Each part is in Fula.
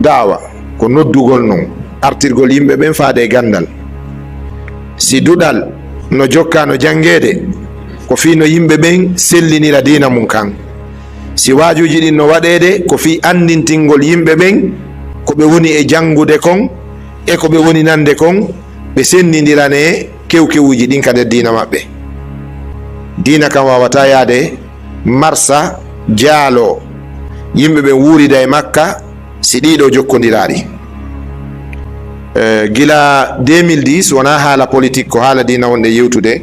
dawa ko noddugol non artirgol yimɓe ɓen faade e gandal. Si duɗal no jokka no jangede ko fi no yimɓe ɓen sellinira dina mum kan. Si wajuji ɗin no waɗede ko fi andintingol yimɓe ɓen ko ɓe woni e jangude kon e ko ɓe woni nande kon, ɓe sennidirane kewkewuji ɗin ka nder dina maɓɓe. Dina kam wawata yaade marsa jaalo yimɓe ɓen wurida e makka si ɗiɗo jokkodiraɗi. Gila 2010 wona haala politique ko haala dina wonde yewtude,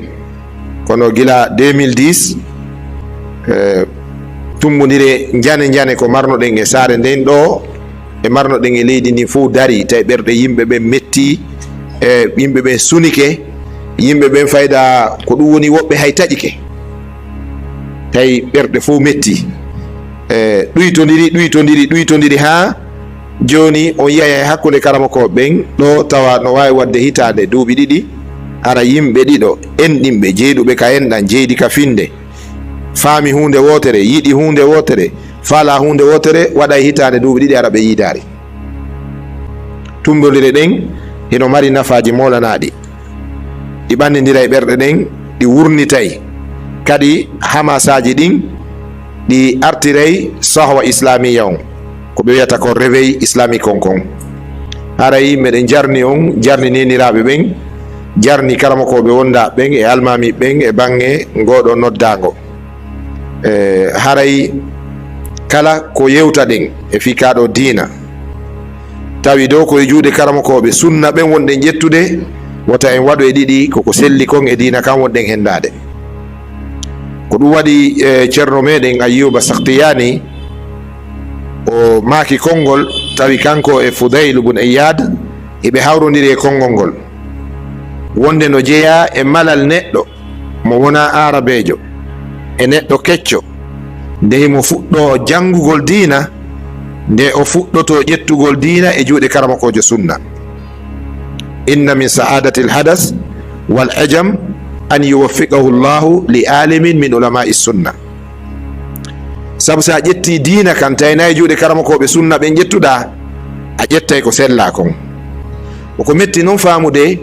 kono gila 2010 tummodire jane ko marnoɗen e saare nden ɗo e marnoɗen e leydi ndi fof dari, tawi ɓerɗe yimɓe ɓen metti, e yimɓe ɓen sunike, yimɓe ɓen fayda ko ɗum woni woɓɓe hay taƴike, tawi ɓerɗe fof metti, ɗuytodiri ha joni on yiyay hakkude karamakoɓe ɓen ɗo tawa no wawi wadde hitande duuɓi ɗiɗi ara yimɓe ɗiɗo enɗinɓe jeyɗuɓe ka enɗan jeydi ka finde faami hunde wotere, yiɗi hunde wotere, faala hunde wotere, waɗay hitande duuɓi ɗiɗi ara ɓe yiidari. Tumbodire ɗen hino mari nafaji molanaɗi, ɗi ɓannidira e ɓerɗe ɗen, ɗi wurnitay kadi hamasaji ɗin, ɗi artiray sahwa islamiya on ko ɓe wiyata ko réveil islamique kon. Haray meɗen jarni on, jarni neniraɓe ɓen, jarni karamakoɓe wonda ɓen e almami ɓen e bange ngoɗo noddago. Haray kala ko yewta ɗen e fikaɗo dina tawi dow koye juuɗe karamakoɓe sunna ɓen wonɗen ƴettude, wota en waɗo e ɗiɗi koko selli kon e dina kan wonɗen hendade. Ko ɗum waɗi ceerno meɗen Ayyuba Sakhtiyani o maaki konngol, tawi kanko e Fudayl ibn Iyad eɓe hawrodiri e konngol ngol, wonde no jeeya e malal neɗɗo mo wona arabejo e neɗɗo kecco nde himo fuɗɗo janngugol diina, nde o fuɗɗoto ƴettugol diina e juuɗe karamakojo sunna. Inna min sa'adati alhadas wal ajam an yuwaffiqahu llahu li alimin min ulamai sunna. Sabu sa ƴetti diina kan tawinayi juuɗe karamakoɓe sunna ɓen ƴettuɗa, a ƴettay ko sella kon. Koko metti noon faamude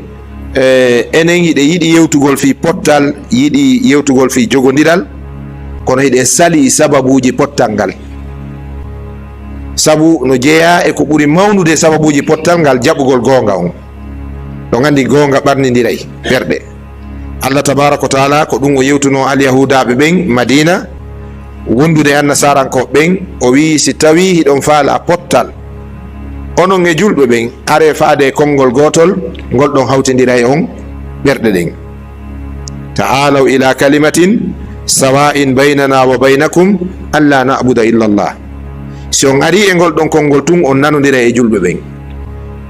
enen hiɗe yiɗi yewtugol fi pottal, yiɗi yewtugol fi jogodiral, kono hiɗen sali sababuji pottal ngal. Sabu no jeeya e ko ɓuri mawnude sababuji pottal ngal jaɓugol gonga on. Ɗo gandi gonga ɓarnidiray ɓerɗe. Allah tabaraka wa taala ko ɗum o yewtuno alyahudaɓe ɓen Madina wondude annasarankoɓe ɓen, o wi si tawi hiɗon faala pottal onon e julɓe ɓen are faade e konngol gotol ngol ɗon hawtidira e on ɓerɗe ɗen. Ta'alaw ila kalimatin sawa'in baynana wa baynakum alla na'buda illa Allah. Si on ari e ngol ɗon konngol tun on nanodira e julɓe ɓen,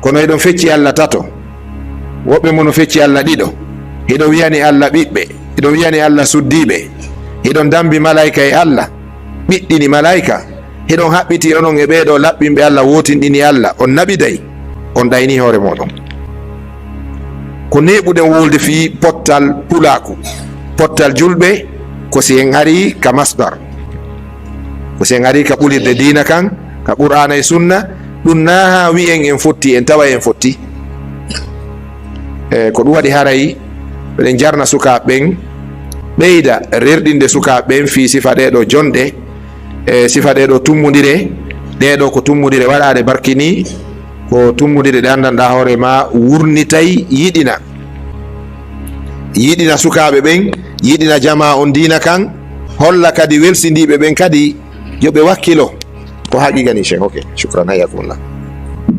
kono eɗon fecci Allah tato, woɓɓe mono fecci Allah ɗiɗo, eɗon wiyani Allah ɓiɓɓe, eɗon wiyani Allah suddiɓe, eɗon dambi malaika e Allah, ɓiɗɗini malaika, heɗon haɓɓiti onon e ɓeeɗo laɓɓinɓe Allah, wotinɗini Allah, on naɓiday, on ɗayni hoore moɗon. Ko neɓuɗen wolde fi pottal pulaku, pottal julɓe, ko si en ari ka masdar, ko si en ari ka ɓulirde dina kan, ka qur'ana e sunna, ɗum na ha wi'en en fotti, en tawa en fotti. Ko ɗum waɗi haray ɓeɗen jarna sukaɓe ɓen ɓeyda rerɗinde sukaɓe ɓen fi sifa ɗeɗo jonɗe, sifa ɗeɗo tummodire, ɗeɗo ko tummodire waɗade barkini, ko tummodire ɗe andanɗa hoore ma wurnitay, yiɗina sukaɓe ɓen, yiɗina jama on dina kan, holla kadi welsindiɓe ɓen kadi yoɓe wakkilo ko haqiqani cheikh. Ok, shukran, hayakumullah.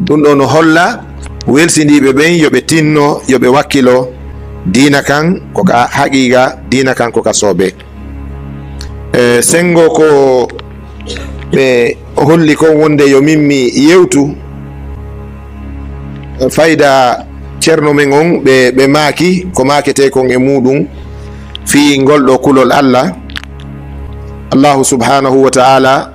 ɗum ɗo no holla welsindiɓe ɓen yoɓe tinno, yoɓe wakkilo dina kan koka haqiqa, dina kan koka soobe. Sengo ko ɓe holli kon wonde yo mimmi yewtu fayda ceerno men on ɓe maaki ko makete kon e muɗum fi ngolɗo kulol Allah. Allahu subhanahu wa ta'ala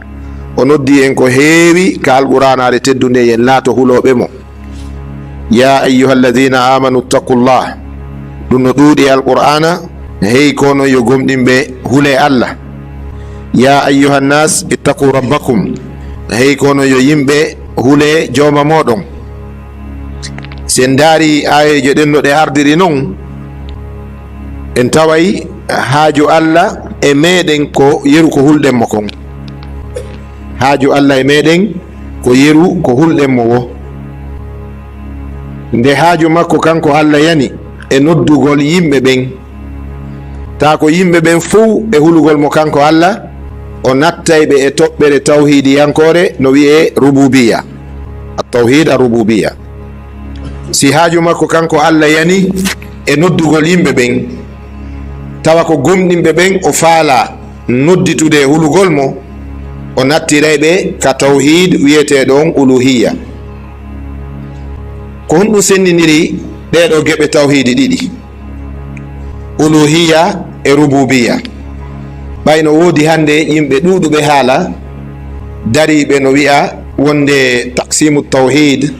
o noddi en ko heewi ka alqur'anare teddude yen laato huloɓe mo. Ya ayyuha alladhina amanu ttaqullah, ɗum no ɗuuɗi alqur'ana hey kono yo gomɗinɓe hule Allah. Ya ayyuha nnas ittaqu rabbakum, hey kono yo yimɓe hule joma moɗon. Sen daari ayeje ɗenno ɗe ardiri non, en taway haaju Allah e meɗen ko yeru ko hulɗenmo kon. Haaju Allah e meɗen ko yeru ko hulɗenmo wo. Nde haaju makko kanko Allah yani e noddugol yimɓe ɓen, ta ko yimɓe ɓen fuu e hulugol mo kanko Allah o nattayɓe e toɓɓere tawhidiyankore no wiye rububiya, at-tawhid ar-rububiya. Si haaju makko kanko Allah yani e noddugol yimɓe ɓen, tawa ko gomɗinɓe ɓen o faala nodditude e hulugol mo, o nattirayɓe ka tawhid wiyeteɗon uluhiya. Ko honɗum sendiniri ɗeɗo geɓe tawhidi ɗiɗi, uluhiya e rububiya. ɓayno woodi hande yimɓe ɗuɗuɓe haala dariɓe no wi'a wonde taqsimu tawhid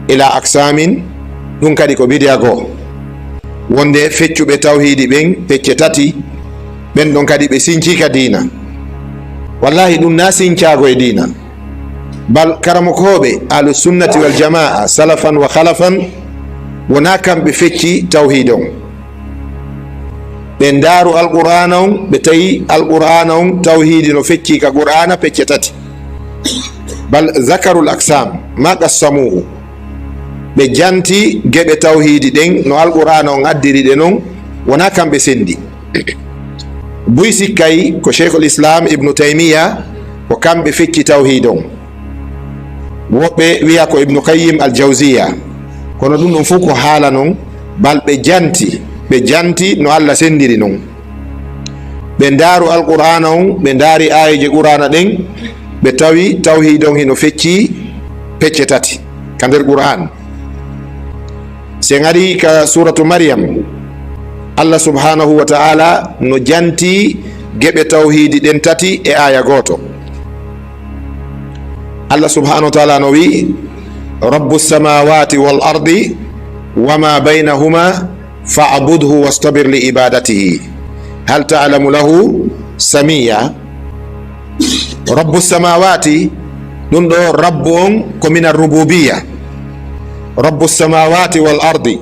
ila aksamin, ɗum kadi ko bidiya goo. Wonde feccuɓe tawhidi ɓen pecce tati, ɓen ɗon kadi ɓe sincika diina. Wallahi ɗum na sincago e diina, bal karamokoɓe ahlu sunnati wal jamaa salafan wa khalafan wona kamɓe fecci tawhid on. ɓe ndaaru alqur'ana on, ɓe tawi alqur'ana on tawhidi no fecci ka qur'ana pecce tati, bal zakarul aksam ma qassamuhu, ɓe janti geɓe tawhidi ɗen no alqur'ana on addiri ɗe non, wona kamɓe sendi. Buy sikkay ko cheikhul islam ibnu taymiya ko kamɓe fecci tawhid on. Woɓɓe wiya ko ibnu qayyim al jawziya, kono ɗum ɗon fof ko haala non, bal ɓe janti no Allah sendiri non. ɓe ndaaru alqur'ana on, ɓe ndaari ayeje qur'ana ɗen, ɓe tawi tawhid on hino fecci pecce tati ka nder qur'an. sen ari ka suratu maryam, Allah subhanahu wa ta'ala no janti geɓe tawhidi ɗen tati e aya goto. Allah subhanahu wa ta'ala no wi rabbu samawati wal ardi wama baynahuma fa'budhu wastabir li ibadatihi hal ta'lamu lahu samiya. Rabbu samawati, ɗum ɗo rabbu on ko min ar-rububiyya. Rabbu samawati wal ardi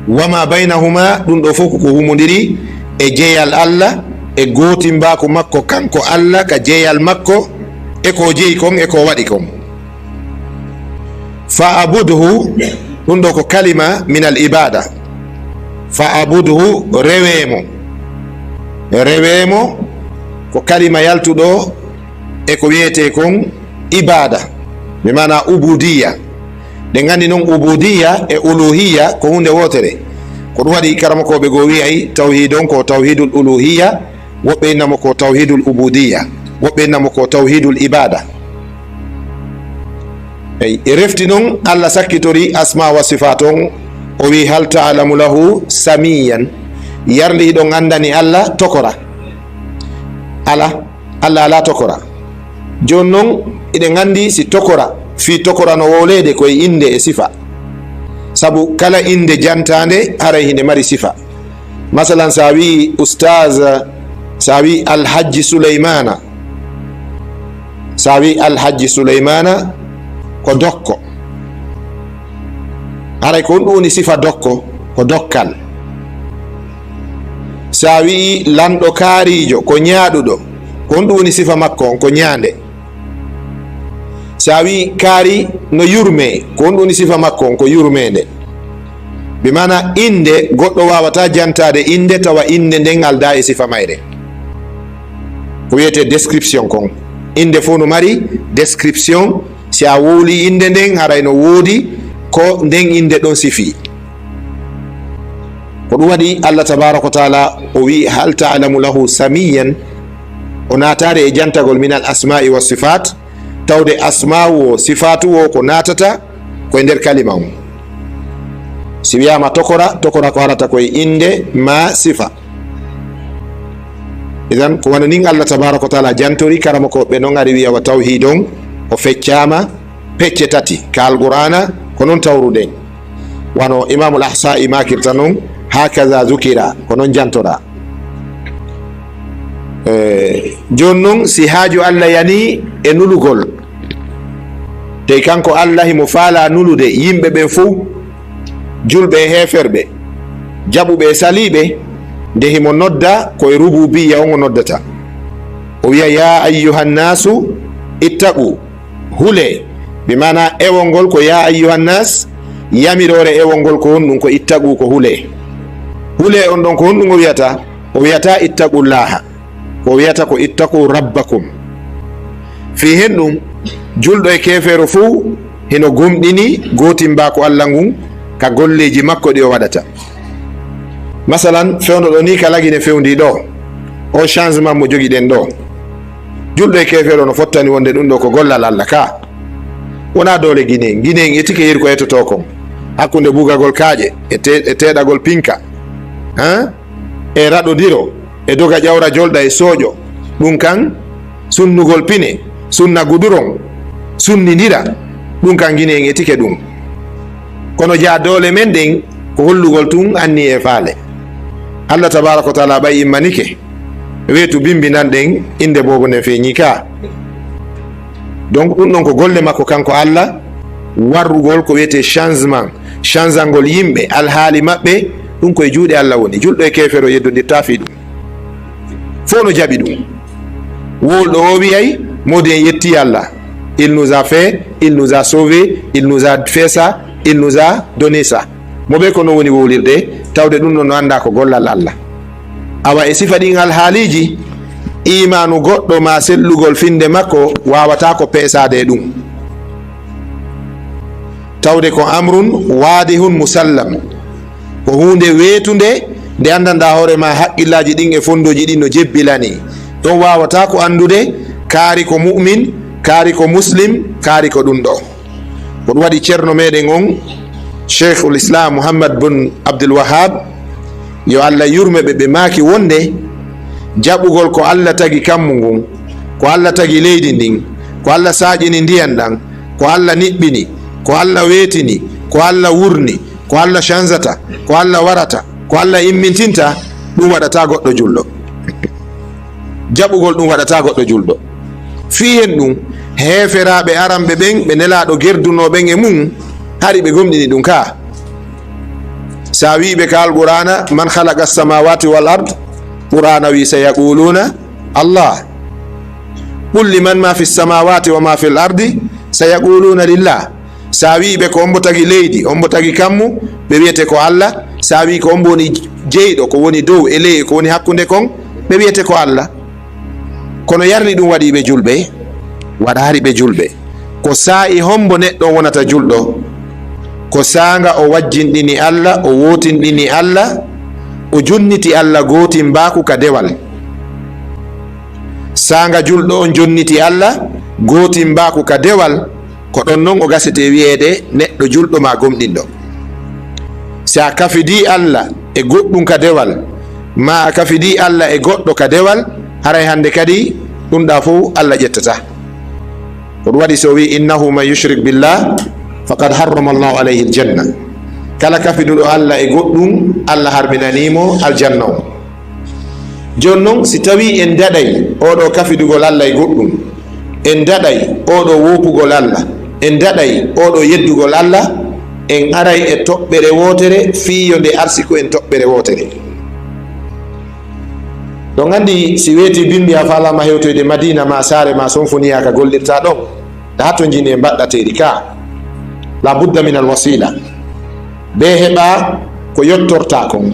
wama baynahuma, ɗum ɗo fof ko humodiri e jeyal Allah e gotimbako makko kanko Allah ka jeyal makko e ko jeyi kon e ko waɗi kon. Fa'budhu, ɗum ɗo ko kalima min al ibada. Fa'budhu, rewemo ko kalima yaltuɗo e ko wiyete kon ibada, mi mana ubudiyya. ɗe gandi noon ubudiyya e uluhiyya ko hunde wotere. ko ɗum waɗi karamakoɓe go wiyay tawhid on ko tawhidul uluhiyya, woɓɓe innamo ko tawhidul ubudiyya, woɓɓe innamo ko tawhidul ibada. eyi e refti noon Allah sakkitori asma wa sifat on, o wi hal ta'lamu lahu samiyan, yarli ɗon andani Allah tokora. Allah ala tokora. joni noon eɗen gandi si tokora fi tokora no wolede koye inde e sifa, sabu kala inde jantande haray hinde mari sifa. Masalan sa wi ustaz, sa wi alhaji suleymana, sa wi alhaji suleymana ko dokko, haray ko ɗum woni sifa dokko, ko dokkal. Sa wi lanɗo kaarijo ko ñaaɗuɗo, ko ɗum woni sifa makko on ko ñaande. Sa wi kaari no yurme, ko ɗum woni sifa makko on ko yurmede. Bi mana inde goɗɗo wawata jantade inde tawa inde nden alda e sifa mayre, ko wiyete description kon. Inde fof no mari description, si a wowli inde nden haray no woodi ko nden inde ɗon sifi. ko ɗum waɗi Allah tabaraka wa taala o wi hal ta'lamu lahu samiyan, o natare e jantagol min al asma'i wa sifat, tawde asma'u o sifatu o ko natata koye nder kalima on. si wiyama tokora ko harata koye inde ma sifa. idan ko wona nin Allah tabaraka wa taala jantori karama ko ɓe noon ari wiya wa tawhid on o feccama pecce tati ka alqur'ana ko noon tawruɗen, wano imamul ahsa'i makirta noon hakaza zukira ko noon jantora. joni noon si haaju Allah yani e nulugol, te kanko Allah himo faala nulude yimɓe ɓe fou julɓe heferɓe jaɓuɓe saliɓe nde himo nodda koye rububiya on o noddata o wiya ya ayyuhannasu ittaqu hule bimana ewol ngol ko ya ayyuhannas yamirore ewol ngol ko honɗum ko ittaqu ko hule on ɗon ko honɗum o wiyata ittaqullaha ko wiyata ko ittaqu rabbakum fi hen ɗum julɗo e kefero fou hino gomɗini gotimbako Allah ngun ka golleji makko ɗi o waɗata. Masalan fewno ɗo ni ka lagine fewndi ɗo o changement mo jogui ɗen ɗo julɗo e kefero no fottani wonde ɗum ɗo ko gollal Allah ka wona dole guine en etike yiri ko etoto kon hakkude bugagol kaaƴe e teɗagol pinka e raɗodiro e doga ƴawra jolɗa e sooƴo ɗum kan sunnugol pine sunna guduron sunnidira ɗum kan guine en etike ɗum kono jaa dole men ɗen ko hollugol tun anni e faale. Allah tabaraka wa taala ɓay immanike weetu bimbinan ɗen inde bobo nden feeñi ka donc ɗum ɗon ko golle makko kanko Allah warrugol ko wiyete changangol yimɓe alhaali maɓɓe ɗum koye juuɗe Allah woni. julɗo e kefero yeddodirta fi ɗum fo no jaɓi ɗum wolɗo o wiyay modi en yetti Allah, il nous a fait, il nous a sauvé, il nous a fait ça, il nous a donné ça. Mo ɓe ko no woni wowlirde tawde ɗum ɗon no anda ko gollal Allah. Awa e sifa ɗin alhaaliji imanu goɗɗo ma sellugol finde makko wawata ko peesade ɗum tawde ko amrun wadihun musallam ko hunde weetunde nde andanda hoore ma haqqillaji ɗin e fondoji ɗin no jebbilani ɗon wawata ko andude kaari ko mu'min kaari ko muslim kaari ko ɗum ɗo ko ɗum waɗi ceerno meɗen on cheikhul islam Muhammad bun Abdul Wahhab yo Allah yurme ɓe maaki wonde jaɓugol ko Allah tagi kammu ngun ko Allah tagi leydi ndin ko Allah saƴini ndiyan ɗan ko Allah niɓɓini ko Allah weetini ko Allah wurni ko Allah chanzata ko Allah warata ko Allah immintinta ɗum waɗata goɗɗo julɗo jaɓugol ɗum waɗata goɗɗo julɗo fi hen ɗum heferaɓe aranɓe ɓen ɓe nelaɗo gerdunoɓen e mum hari ɓe gomɗini ɗum ka sa wiɓe ka alqur'ana man khalaqa as-samawati wal ard qur'ana wi sayaquluna Allah qul liman ma fi as-samawati wa ma fi al-ardi sayaquluna lillah sa wiɓe ko ombo tagi leydi ombo tagi kammu ɓe wiyete ko Allah sa wi ko ombo woni jeyɗo ko woni dow e ley ko woni hakkude kon ɓe wiyete ko Allah kono yarni ɗum waɗiɓe julɓe waɗari ɓe julɓe ko sa'i hombo neɗɗo wonata julɗo ko sanga o wajjinɗini Allah o wotinɗini Allah o jonniti Allah gotin mbaku ka dewal sanga julɗo on jonniti Allah gotin mbaku ka dewal ko ɗon noon o gasete wiyeede neɗɗo julɗo ma gomɗinɗo sa kafidi Allah e goɗɗum ka dewal ma a kafidi Allah e goɗɗo ka dewal haray hande kadi ɗum ɗa fof Allah ƴettata ko ɗum waɗi so wi innahu man yushrik billah faqad harrama Allahu alayhi aljanna kala kafiduɗo Allah e goɗɗum Allah harminanimo aljanna o joni noon si tawi en daɗay oɗo kafidugol Allah e goɗɗum en daɗay oɗo wopugol Allah en daɗay oɗo yeddugol Allah en aray e toɓɓere wotere fiyo nde arsi ko en toɓɓere wotere ɗon andi si weeti bimbi a falama hewtoyde Madina ma saare ma sonfoniya ka gollirta ɗon ha to jini e mbaɗɗateri ka la budda min al wasila be heɓa ko yottorta kon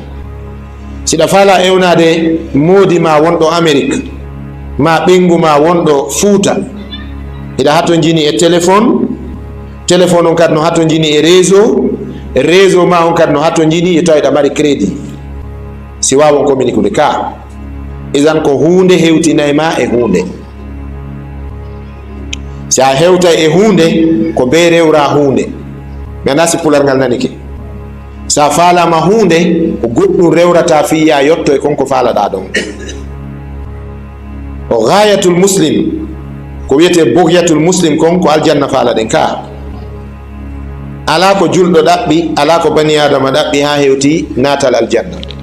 siɗa fala ewnade moodi ma wonɗo Amérique ma ɓengu ma wonɗo Fuuta iɗa hato jini e téléphone on kadi no hato jini e réseau ma on kadi no hato jini e tawi ɗa mari crédit si wawon communiqude ka isan ko hunde hewtinay ma e hunde si a hewtay e hunde ko be rewra hunde mi anda si pular ngal nanike sa falama hunde ko goɗɗum rewrata fiya yotto e konko falaɗa ɗon o ghayatul muslim ko wiyete bugyatul muslim kon ko aljanna falaɗen ka ala ko julɗo ɗaɓɓi ala ko bani adama ɗaɓɓi ha hewti natal aljanna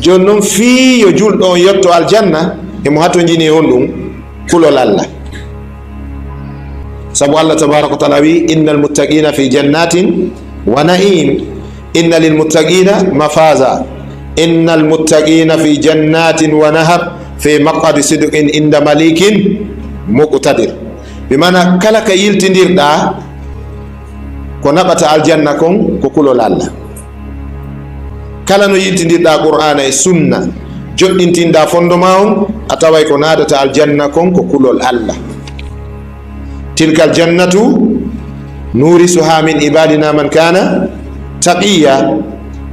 joni noon fii yo julɗo on yetto aljanna emo hato jini on ɗum kulol Allah sabu Allah tabaraka wa taala wi innal muttaqina fi jannatin wa na'im, inna lil muttaqina mafaza, innal muttaqina fi jannatin wa nahar fi maqadi sidqin inda malikin muqtadir. Bimana kala ka yiltindirɗa ko naɓata aljanna kon ko kulol Allah. Kala no yiltindirɗa qur'ana e sunna joɗɗintinɗa fondoma on a taway ko naadata aljanna kon ko kulol Allah. tilka aljannatu nurisuha min ibadina man kana taqiya.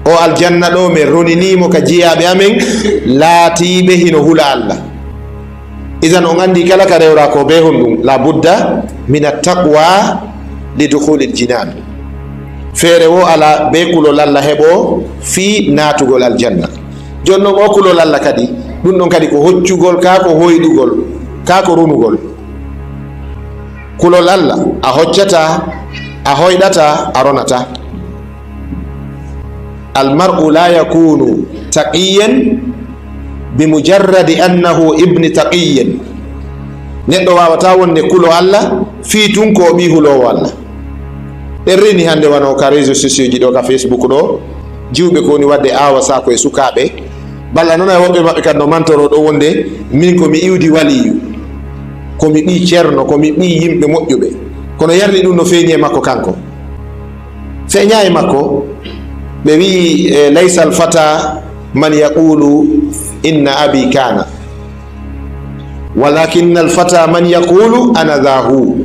O aljanna ɗo min roninimo ka jiyaɓe amen laatiɓe hino hula Allah. idan on andi kala ka rewra ko be hon ɗum la budda min attaqwa li dukhuli ljinan. feere wo ala be kulol Allah heɓo fi natugol aljanna. joni noon o kulol Allah kadi ɗum ɗon kadi ko hoccugol ka ko hoyɗugol ka ko runugol. kulol Allah a hoccata a hoyɗata a ronata. almar'u la yakunu taqiyan bimujarradi annahu ibni taqiyin. neɗɗo wawata wonde kulo Allah fi tun ko ɓi hulowo Allah. ɗen rini hande wano ka réseau sociaux ji ɗo ka Facebook ɗo jiwɓe koni wadde awa sako e sukaɓe balla noon e woɓɓe maɓɓe kadi no mantoro ɗo wonde min komi iwdi waliyu, komi ɓi ceerno, komi ɓi yimɓe moƴƴuɓe, kono yardi ɗum no feeñi e makko kanko. feeña e makko. ɓe wi laysa alfata man yaqulu inna abi kana walakinna alfata man yaqulu ana dhahu.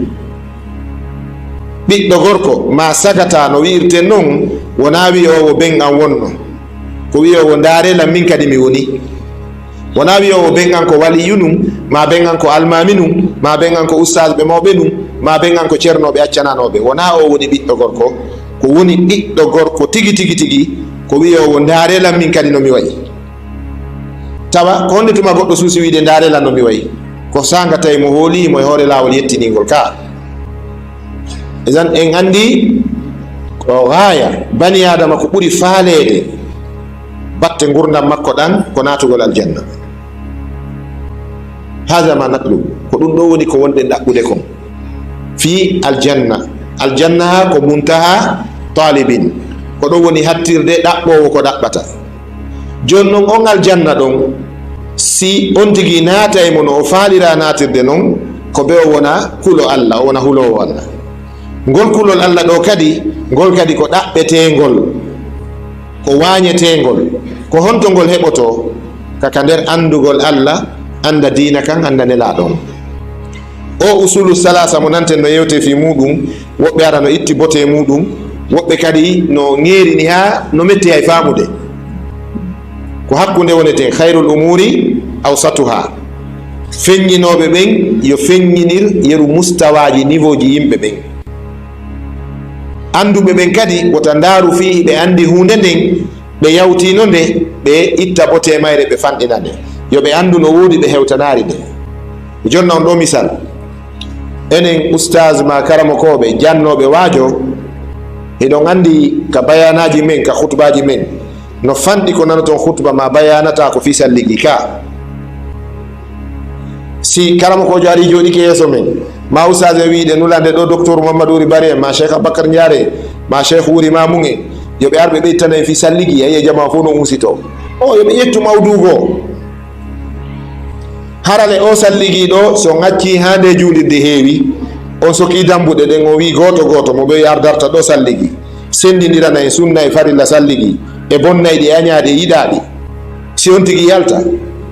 ɓiɗɗo gorko ma sagata no wi'irten noon wona wi'owo ben an wonno, ko wi'owo ndarelam min kadi mi woni. wona wi'owo ben an ko waliyu num, ma ben an ko almami num, ma ben an ko ustad ɓe mawɓe num, ma ben an ko ceernoɓe accananoɓe. wona o woni ɓiɗɗo gorko, ko woni ɓiɗɗo gorko tigi tigi tigi ko wi'owo ndarelam min kadi no mi wayi. tawa ko honde tuma goɗɗo suusi wiide ndarelam no mi wayi, ko sanga tawi mo hoolimo e hoore lawol yettiningol ka. idan en andi ko haya bani adama ko ɓuri faalede batte gurdam makko ɗan ko natugol aljanna. hada ma natlu, ko ɗum ɗo woni ko wonɗen ɗaɓɓude kon fi aljanna. aljanna ha ko muntaha talibin, ko ɗo woni hattirde ɗaɓɓowo ko ɗaɓɓata. joni noon on aljanna ɗon si on tigi naata e mo no o faalira natirde noon ko be o wona kulo Allah, o wona hulowo Allah. ngol kulol Allah ɗo kadi ngol kadi ko ɗaɓɓetengol, ko wañetengol, ko honto ngol heɓoto kaka nder andugol Allah, anda dina kan, anda nelaɗon. o usulu salasa mo nanten no yewte fi muɗum, woɓɓe ara no itti bote muɗum, woɓɓe kadi no ŋeerini ha no metti hay famude. ko hakkunde wonete khairul umuri awsatuha. feññinoɓe ɓen yo feññinir yeru mustawaji niveau ji yimɓe ɓen. anduɓe ɓen kadi wota ndaaru fi ɓe andi hunde nden ɓe yawtino nde ɓe itta bote mayre ɓe fanɗina nde. yo ɓe andu no woodi ɓe hewtanari nde. jonna on ɗo misal, enen oustage ma karamokoɓe jannoɓe waajo eɗon andi ka bayanaji men, ka khutbaji men no fanɗi ko nana toon khutba ma bayanata ko fi salligi ka. si karamokojo ari joɗike yeeso men, ma oustage wiide nulande ɗo docteur Mamadou Bare, ma cheikh Aboubacar Ndiare, ma cheikh Wuri Mamunge, yoɓe arɓe ɓeytana en fi salligi, ayiye jama fof no usito o yoɓe ƴettu mawdugo. harale o salligi ɗo so ŋacci ha nde juulirde heewi, on soki dambuɗe ɗen o wi goto goto mo ɓe yardarta ɗo salligi, sendidirana e sunna e farilla salligi e bonnayɗi e añaɗi e yiɗaɗi. si on tigi yalta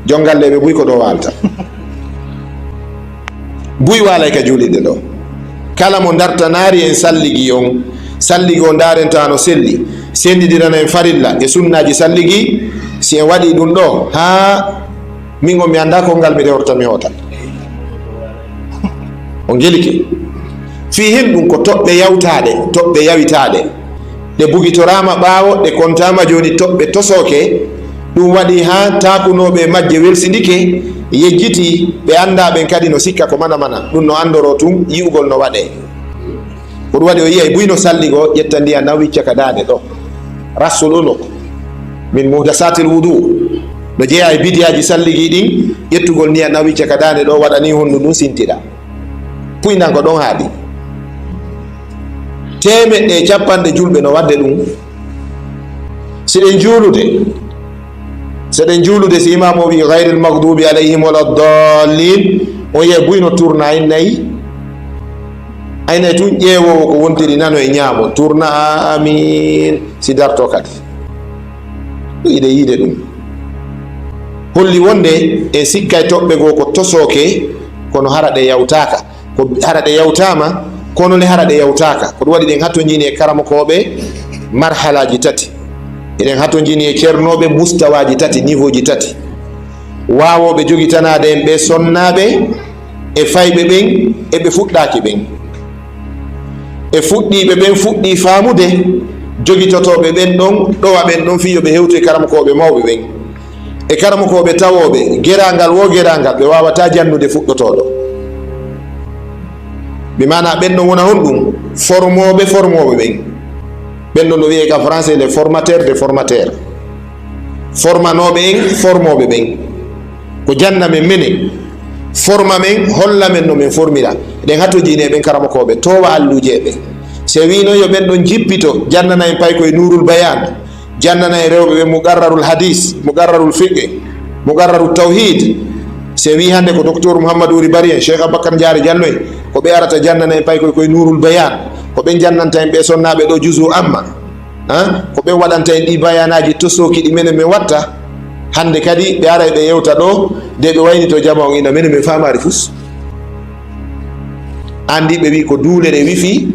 jongalleɓe buy ko ɗo walta buy walay ka juulirde ɗo. kala mo dartanari en salligi on, salligi o darenta no selli, sendidirana en farilla e sunnaji salligi, si en waɗi ɗum ɗo ha min o mi anda ko ngal mi rewrata mi hota o gelike fi hen ɗum ko toɓɓe yawtaɗe, toɓɓe yawitaɗe, ɗe bugitorama ɓaawo ɗe kontama joni toɓɓe tosoke. ɗum waɗi ha takunoɓe majje welsidike, yejjiti ɓe anda ɓen kadi no sikka ko mana mana ɗum no andoro tun yi'ugol no waɗe. ko ɗum waɗi o yiyay buyno salligo ƴetta ndiya na wicca ka dande ɗo rassul uno min muhdasatil wudu, no jeeya e bidiyaji salligi ɗin ƴettugol ndiya na wicca ka dande ɗo waɗani hondu ɗum sintiɗa puynan ko ɗon haaɗi. temeɗɗe capanɗe julɓe no wadde ɗum siɗen juulude si imam o wi gayril magdubi alayhim wala dallin o yiya buyno tourna aynayi tun ƴeewowo ko wontiri nano e ñaamo tourna amin si darto kadi ide yiide ɗum holli wonde e sikkay toɓɓe goo ko tosoke kono haraɗe yawtaka ko haraɗe yawtama kono ne haraɗe yawtaka ko ɗum waɗi ɗen hatto jini e karamokoɓe marhalaji tati eɗen hatto jini e ceernoɓe mustawaji tati niveau ji tati wawoɓe jogitanade en ɓe sonnaɓe e fayɓe ɓen eɓe fuɗɗaki ɓen e fuɗɗiɓe ɓen fuɗɗi faamude jogitotoɓe ɓen ɗon ɗowa ɓen ɗon fiyo ɓe hewto e karamokoɓe mawɓe ɓen e karamokoɓe tawoɓe gerangal wo gerangal ɓe wawata jannude fuɗɗotoɗo ɓe mana ɓen ɗon wona hon ɗum formoɓe ɓen ɓen ɗon no wiye ka français les formateurs de formateurs formanoɓe en formoɓe ɓen ko janna men mene forma men holla men no min formira ɗen hatto jine ɓen karamokoɓe towa alluje ɓe se wino yo ɓen ɗon jippito jannana en pay koye nurul bayan jannana e rewɓe ɓe mugarrarul hadis mugarrarul fiqe mugarrarul tawhid se wi hande ko docteur Mouhamadou Ouri Bari en Cheikh Aboubacar Diarry Diallo en ko ɓe arata jannana en pay koye nurul bayan ko ɓen jannanta en ɓe sonnaɓe ɗo juzu amma ko ɓen waɗanta en ɗi bayanaji tosoki ɗi menen min watta hande kadi ɓe ara ɓe yewta ɗo de ɓe wayni to jama on ina menen min famari fus andi ɓe wi ko duulere wifi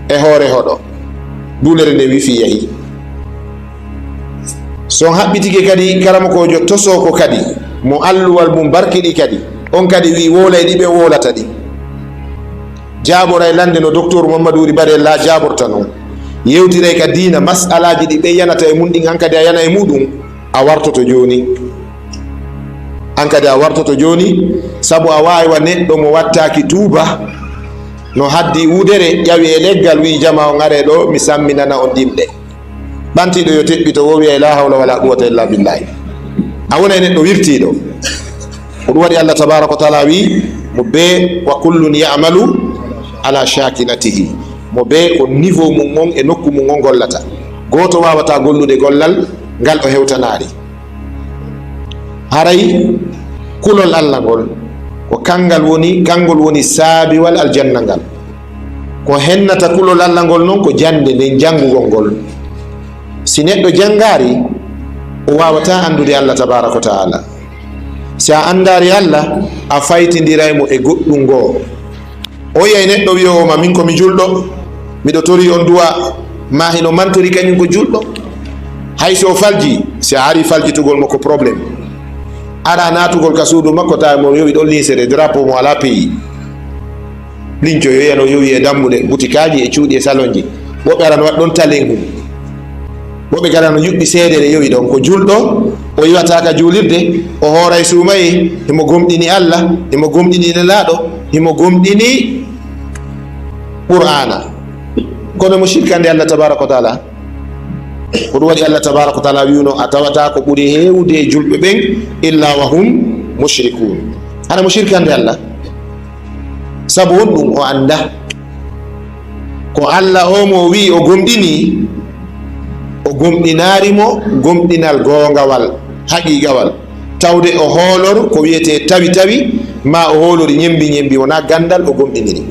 e hoore hoɗo duulere nde wifi yahi son haɓɓitike kadi karamokojo tosoko kadi mo alluwal mum barkiɗi kadi on kadi wi wolay ɗi ɓe wolata ɗi jaɓora e lande no docteur Mouhamadou Ouri Bari la jaɓorta noon yewtiray ka diina masalaji ɗi ɓe yanata e mum ɗin an kadi a yana e muɗum a wartoto joni an kadi a wartoto joni saabu a wawi neɗɗo mo wattaki tuuba no haddi wudere ƴawi e leggal wi jama on are ɗo mi samminana on dimɗe ɓantiɗo yo teɓɓito wo wiya la hawla wala quwata illa billahi a wona e neɗɗo wirtiɗo ko ɗum waɗi Allah tabaraka wa taala wi mo be wa kullun ya'malu ala shakinatihi mo be ko niveau mum on e nokku mum on gollata goto wawata gollude gollal ngal o hewtanari haray kulol Allah ngol ko kangol woni saabiwal aljanna ngal ko hennata kulol Allah ngol noon ko jande nden jangugol ngol si neɗɗo jangari o wawata andude Allah tabaraka wa taala si a andari Allah a faytidiraymo e goɗɗum ngoo o yiyay neɗɗo wiyowoma min komi julɗo miɗo tori on duwa ma hino mantori kañum ko julɗo hay so falji si a ari faljitugol mo ko probléme ara natugol ka suudu makko ta mo yowi ɗon linsere drapeau mo ala pays linco yo yano yowi e dammude boutikaji e cuuɗi e salon ji woɓɓe arano waɗ ɗon talen hum woɓɓe gara no yuɓɓi seedere yowi ɗon ko julɗo o yiwataka juulirde o hooray suumayi himo gomɗini Allah himo gomɗini nelaɗo himo gomɗini qur'ana kono mo shirkande Allah tabaraka wa taala ko ɗum waɗi Allah tabaraka wa taala wiwno a tawata ko ɓuuri hewde e julɓe ɓen illa wa hum mushrikun hana mo shirkande Allah sabu won ɗum o anda ko Allah o mo wi o gomɗini o gomɗinarimo gomɗinal gongawal haqiqawal tawde o hoolor ko wiyete tawi ma o hoolori ñembi wona gandal o gomɗiniri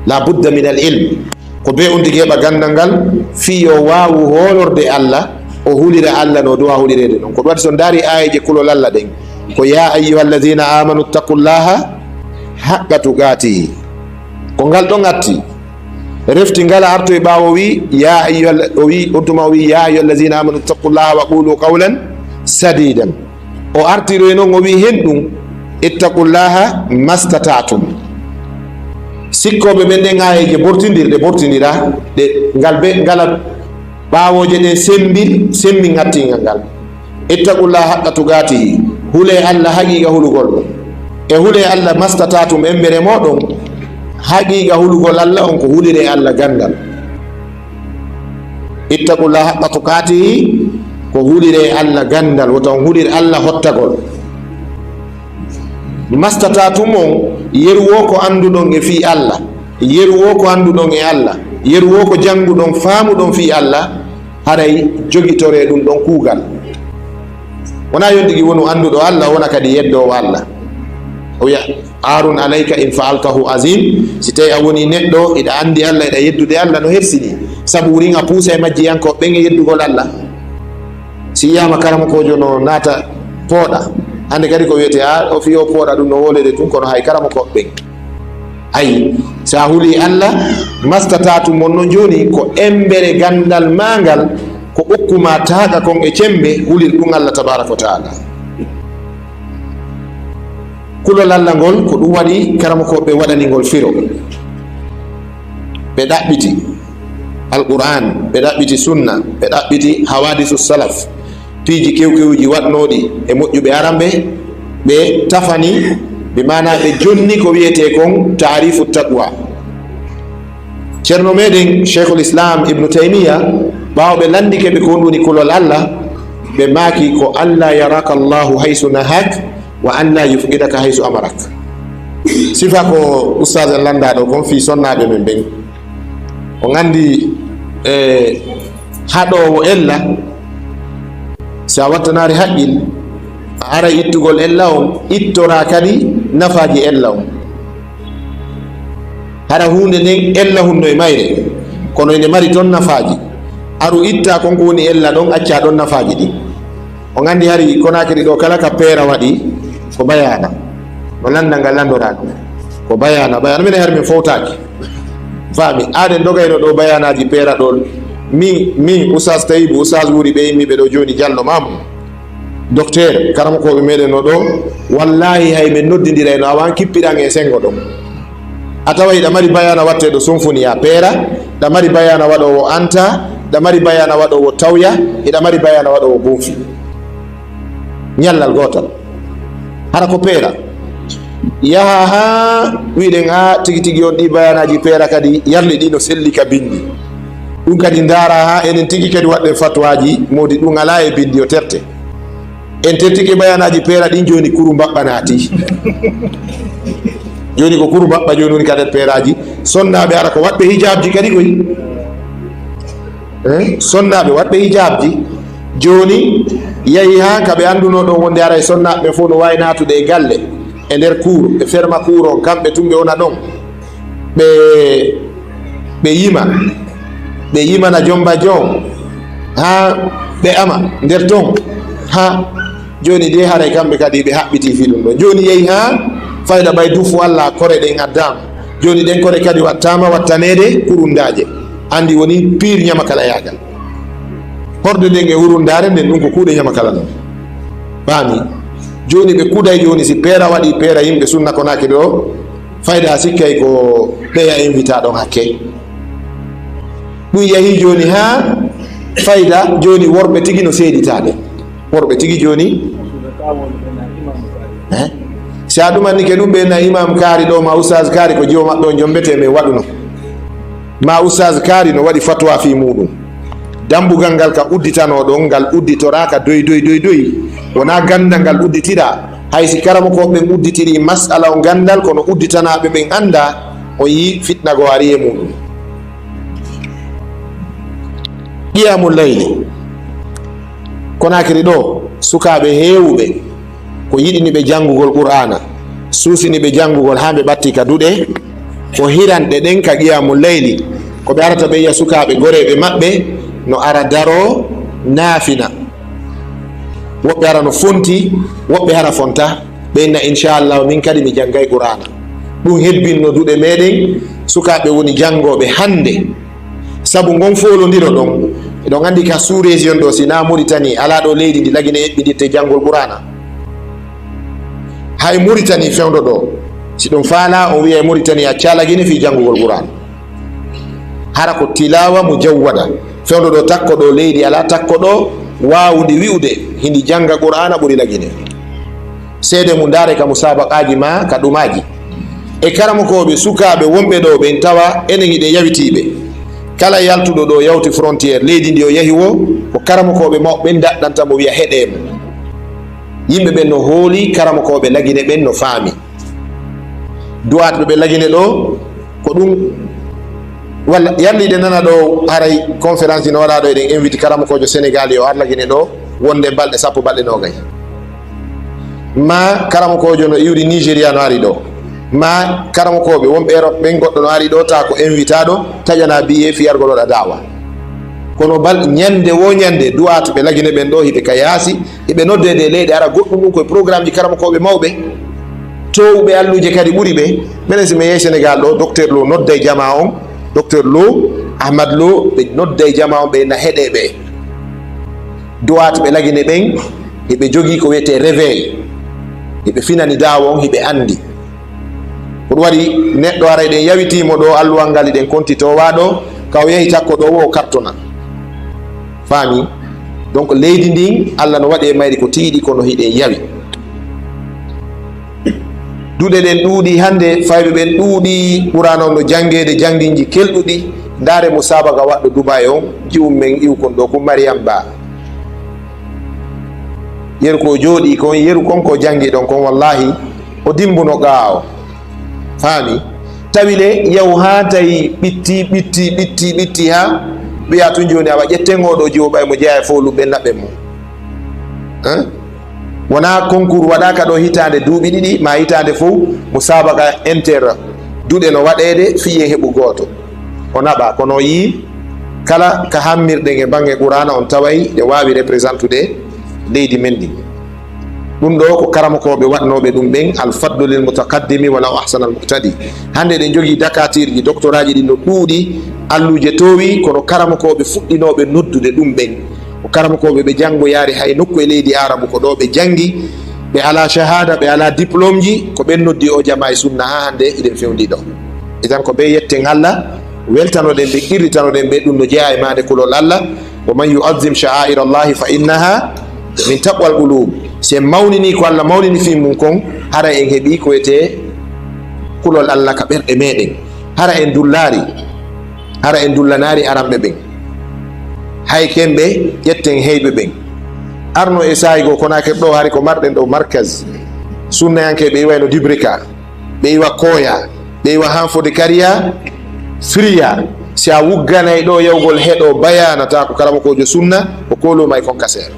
la budda min al ilm ko be on tigi heɓa gandal ngal fiyo wawu hoolorde Allah o hulira Allah no duwa hulirede ɗon ko ɗum waɗi so daari ayeje kulol Allah ɗen ko ya ayyuha alladina amanu taqullaha haqqa tuqatihi ko ngal ɗon atti refti ngala arto e ɓawo wi ya ayyuha o wi on tuma o wi ya ayyuha alladina amanu taqullaha wa qulu qawlan sadidan o artiro e noon o wi hen ɗum ittaqullaha mastatatum sikkoɓe ɓen ɗen ayeje bortidira ɗe ngal be ngala ɓawoje ɗen sembi ngattingal ngal ittaqullaha haqqa tugatihi huule Allah haqiqa hulugol ɗum e huule Allah mastatatum embere moɗon haqiqa hulugol Allah on ko hulire Allah gandal ittaqullaha haqqa tugatihi ko hulire Allah gandal woton hulir Allah hottagol mastatatum on yeruwo ko anduɗon e fi Allah yeru wo ko anduɗon e Allah, yeru wo ko janguɗon faamuɗon fi Allah, haray jogitore ɗum ɗon kuugal. wona yondigi wonu anduɗo Allah wona kadi yeddowo Allah. o wiya arun alayka in faaltahu azim, si tawi a woni neɗɗo iɗa andi Allah iɗa yeddude Allah no hersini, sabu wurin a puusa e majjiyankoɓe ɓen e yeddugol Allah. si yiyama karamakojo no naata pooɗa, hande kadi ko wiyete o fiyo pooɗa ɗum no wolede tun, kono hay karamakoɓe ɓen ayi sa huuli Allah mastatatu mon no joni ko embere gandal mangal ko ɓokkuma taaqa kon e cembe hulil ɗum Allah tabaraka wa taala. kulol Allah ngol ko ɗum waɗi karamakoɓe waɗanigol firo, ɓe ɗaɓɓiti alquran, ɓe ɗaɓɓiti sunna, ɓe ɗaɓɓiti hawadisu salaf, piiji kewkewuji waɗnoɗi e moƴƴuɓe aramɓe, ɓe tafani bi mana ɓe jonni ko wiyete kon tarifu taqwa. ceerno meɗen cheikhul islam ibnu taymiya ɓawo ɓe landike ɓe ko woni kulol Allah, ɓe maaki ko alla yaraka Allahu haysu nahak wa anna yufqidaka haysu amarak. sifa ko ustad en landaɗo kon fi sonnaɓe men ɓen, o gandi haɗowo ella sa wattanari haqqil a ara ittugol ella on, ittora kadi nafaji ella on. hara hunde nden ella hunno e mayre, kono ene mari toon nafaji, aru itta konko woni ella ɗon, acca ɗon nafaji ɗi. o gandi hari Konakiri ɗo kala ka peera waɗi ko bayana, no landa ngal landora ɗum ko bayana minen har min fowtaki faami, aɗen dogayno ɗo bayanaji peera ɗon. min oustaz Tayibu, oustaz wuri ɓe yimmiɓe ɗo joni Diallo Mamou, docteur karamakoɓe meɗen no ɗo, wallahi hay min noddidirayno awan kippiɗan e sengo ɗon. a tawa ɗa mari bayana watteɗo Symphony peera, ɗa mari bayana waɗowo Anta, ɗa mari bayana waɗowo Tawya, eɗa mari bayana waɗowo Bonfi, ñallal gotal hara ko peera. yaha ha wiɗen ha tigi tigi on ɗi bayanaji peera kadi yarli ɗi no selli ka bindi ɗum kadi dara ha enen tigi kadi waɗɗen fatwaji modi ɗum ala e bindi o terte. en tertike bayanaji peera ɗin joni kuru mbaɓɓa naati joni ko kuru mbaɓɓa joni woni kadet peeraji. sonnaɓe ara ko waɗɓe hijabji kadi koy, sonnaɓe waɗɓe hijabji joni yahi ha kaɓe anduno ɗon wonde ara e sonnaɓe fof no wawi natude e galle e nder cour ɓe ferma cour on, kamɓe tumɓe wona ɗon ɓe yimana jomba jon ha ɓe ama nder ton, ha joni de haray kamɓe kadi ɓe haɓɓiti fi ɗum ɗo. joni yehi ha fayda ɓay dufu Allah kore ɗen addama, joni ɗen kore kadi wattama wattanede kurundaje, andi woni pire ñamakala yagal. horde nden e wurundare nden ɗum ko kuuɗe ñamakala non faami. joni ɓe kuuɗay joni si peera waɗi peera yimɓe sunna Konakiri ɗo, fayda sikkay ko ɓeya invita ɗon hakke. ɗum yahi joni ha fayda joni worɓe tigi no seeditade, worɓe tigi joni sa ɗumanni ke ɗum ɓe na imam kaari ɗo ma oustaz kaari ko jiwo maɓɓe o jombete min waɗuno, ma oustaz kaari no waɗi fatwa fi muɗum. dambugal ngal ka udditano ɗon ngal udditoraka doy wona gandal ngal udditira. haysi karamakoɓe udditiri masala o gandal, kono udditanaɓe ɓen anda o yi fitnago ari e muɗum. qiyamul layli Konakiri ɗo sukaɓe hewɓe ko yiɗiniɓe jangugol qur'ana, susiniɓe jangugol ha ɓe ɓatti ka duɗe, ko hiranɗe ɗen ka qiyamul layli, ko ɓe arata ɓe yiya sukaɓe goreɓe maɓɓe no ara daro naafina, woɓɓe ara no fonti, woɓɓe hara fonta, ɓe inna inchallah min kadi mi janggay qur'ana. ɗum hebbinno duɗe meɗen sukaɓe woni jangoɓe hande, sabu gon folodiro ɗon. eɗon andi ka sous région ɗo sina Mauritanie ala ɗo leydi ndi lagine eɓɓiɗirte janggol qur'ana. hay Mauritanie fewdo ɗo si ɗum faala o wiya Mauritanie acca lagine fi janggugol qur'ana, hara ko tilawa mo jawwada fewdo ɗo takko ɗo leydi ala takko ɗo wawude wi'ude hindi janga qur'ana ɓuri lagine. seede mu dare ka musabaqaji ma ka ɗumaji e karamakoɓe sukaɓe wonɓe ɗo ɓen tawa enen hiɗe yawitiɓe, kala yaltuɗo ɗo yawti frontiére leydi ndi o yahi wo ko karamakoɓe mawɓe daɗɗanta mo wiya heɗemo. yimɓe ɓen no hooli karamakoɓe lagine ɓen no faami. duwatɓe ɓe lagine ɗo ko ɗum walla yalliɗe nana ɗo haray conférence no waɗa ɗo eɗen invite karamokojo Sénégal yo arlagine ɗo wonde balɗe 10 balɗe 20 ma karamokojo no iwri Nigéria no ari ɗo ma karamokoɓe wonɓe Europe ɓen goɗɗo no ari ɗo ta ko invitaɗo taƴana biye fiyargol waɗa dawa kono bal ñande wo ñande duwata ɓe lagine ɓen ɗo hiɓe ka yaasi hiɓe noddede leyɗe ara goɗɗum ɗum koye programme ji karamokoɓe mawɓe towɓe alluje kadi ɓuuri ɓe minen simi yeehi Sénégal ɗo docteur Lo nodda e jama on docteur Lo Ahmad Lo ɓe nodda e jama on ɓe na heɗe ɓe duwata ɓe lagine ɓen hiɓe jogui ko wiyete réveil hiɓe finani dawa on hiɓe andi ko ɗum waɗi neɗɗo ara ɗen yawitimo ɗo alluwal ngal ɗen kontitowa ɗo kaw yehi takko ɗo wo kartona faami donc leydi ndin Allah no waɗi e mayri ko tiiɗi kono hiɗen yawi duɗe ɗen ɗuuɗi hande fayɓe ɓen ɗuuɗi ɓurano no jangede janginji kelɗuɗi ndaare mo sabaga waɗɗo Dubai on jiwum men iw kon ɗo ko Mariam Ba yeru ko jooɗi kon yeru konko jangi ɗon kon wallahi o dimbuno gaa o faami tawile yaw ha tawi ɓitti ha wiya tun joni awa ƴettengoɗo jiwo ɓay mo jeeya e fowlu ɓe naɓɓe mo wona concours waɗaka ɗo hitande duuɓi ɗiɗi ma hitande fof mo sabaga inter duɗe no waɗede fiye heɓu goto o naɓa kono yi kala ka hammirɗen e banggue Qur'ana on taway ɗe wawi représentude leydi men ndi ɗum ɗo ko karamokoɓe waɗnoɓe ɗum ɓen alfadlu lil mutaqaddimi walaw ahsana al muqtadi hande ɗen jogui dakatirji doctorat ji ɗi no ɗuuɗi alluje towi kono karamokoɓe fuɗɗinoɓe noddude ɗum ɓen ko karamokoɓe ɓe janggoyari hay nokku e leydi arabu ko ɗo ɓe jangi ɓe ala shahada ɓe ala diplôme ji ko ɓen noddi o jama e sunna ha hande eɗen fewndi ɗo itan ko ɓe yetten Allah weltanoɗen ɓe qirritanoɗen ɓe ɗum no jeeya e mande kulol Allah wa man yu'azzim sha'air allahi fa innaha min taqwal qulub se mawnini ko Allah mawnini fi mum kon hara en heeɓi ko wiyete kulol Allah ka ɓerɗe meɗen hara en dullari hara en dullanari aranɓe ɓen hay kemɓe ƴetten heyɓe ɓen arno e sayigo Konakri ɗo hari ko marɗen ɗo markaz sunnayanke ɓe iwayno Dubrika ɓe iwa Koya ɓe iwa Hanfode Kariya Firiya si a wugganay ɗo yawgol heɗo bayanata ko karamokojo sunna o koluma e kon kasere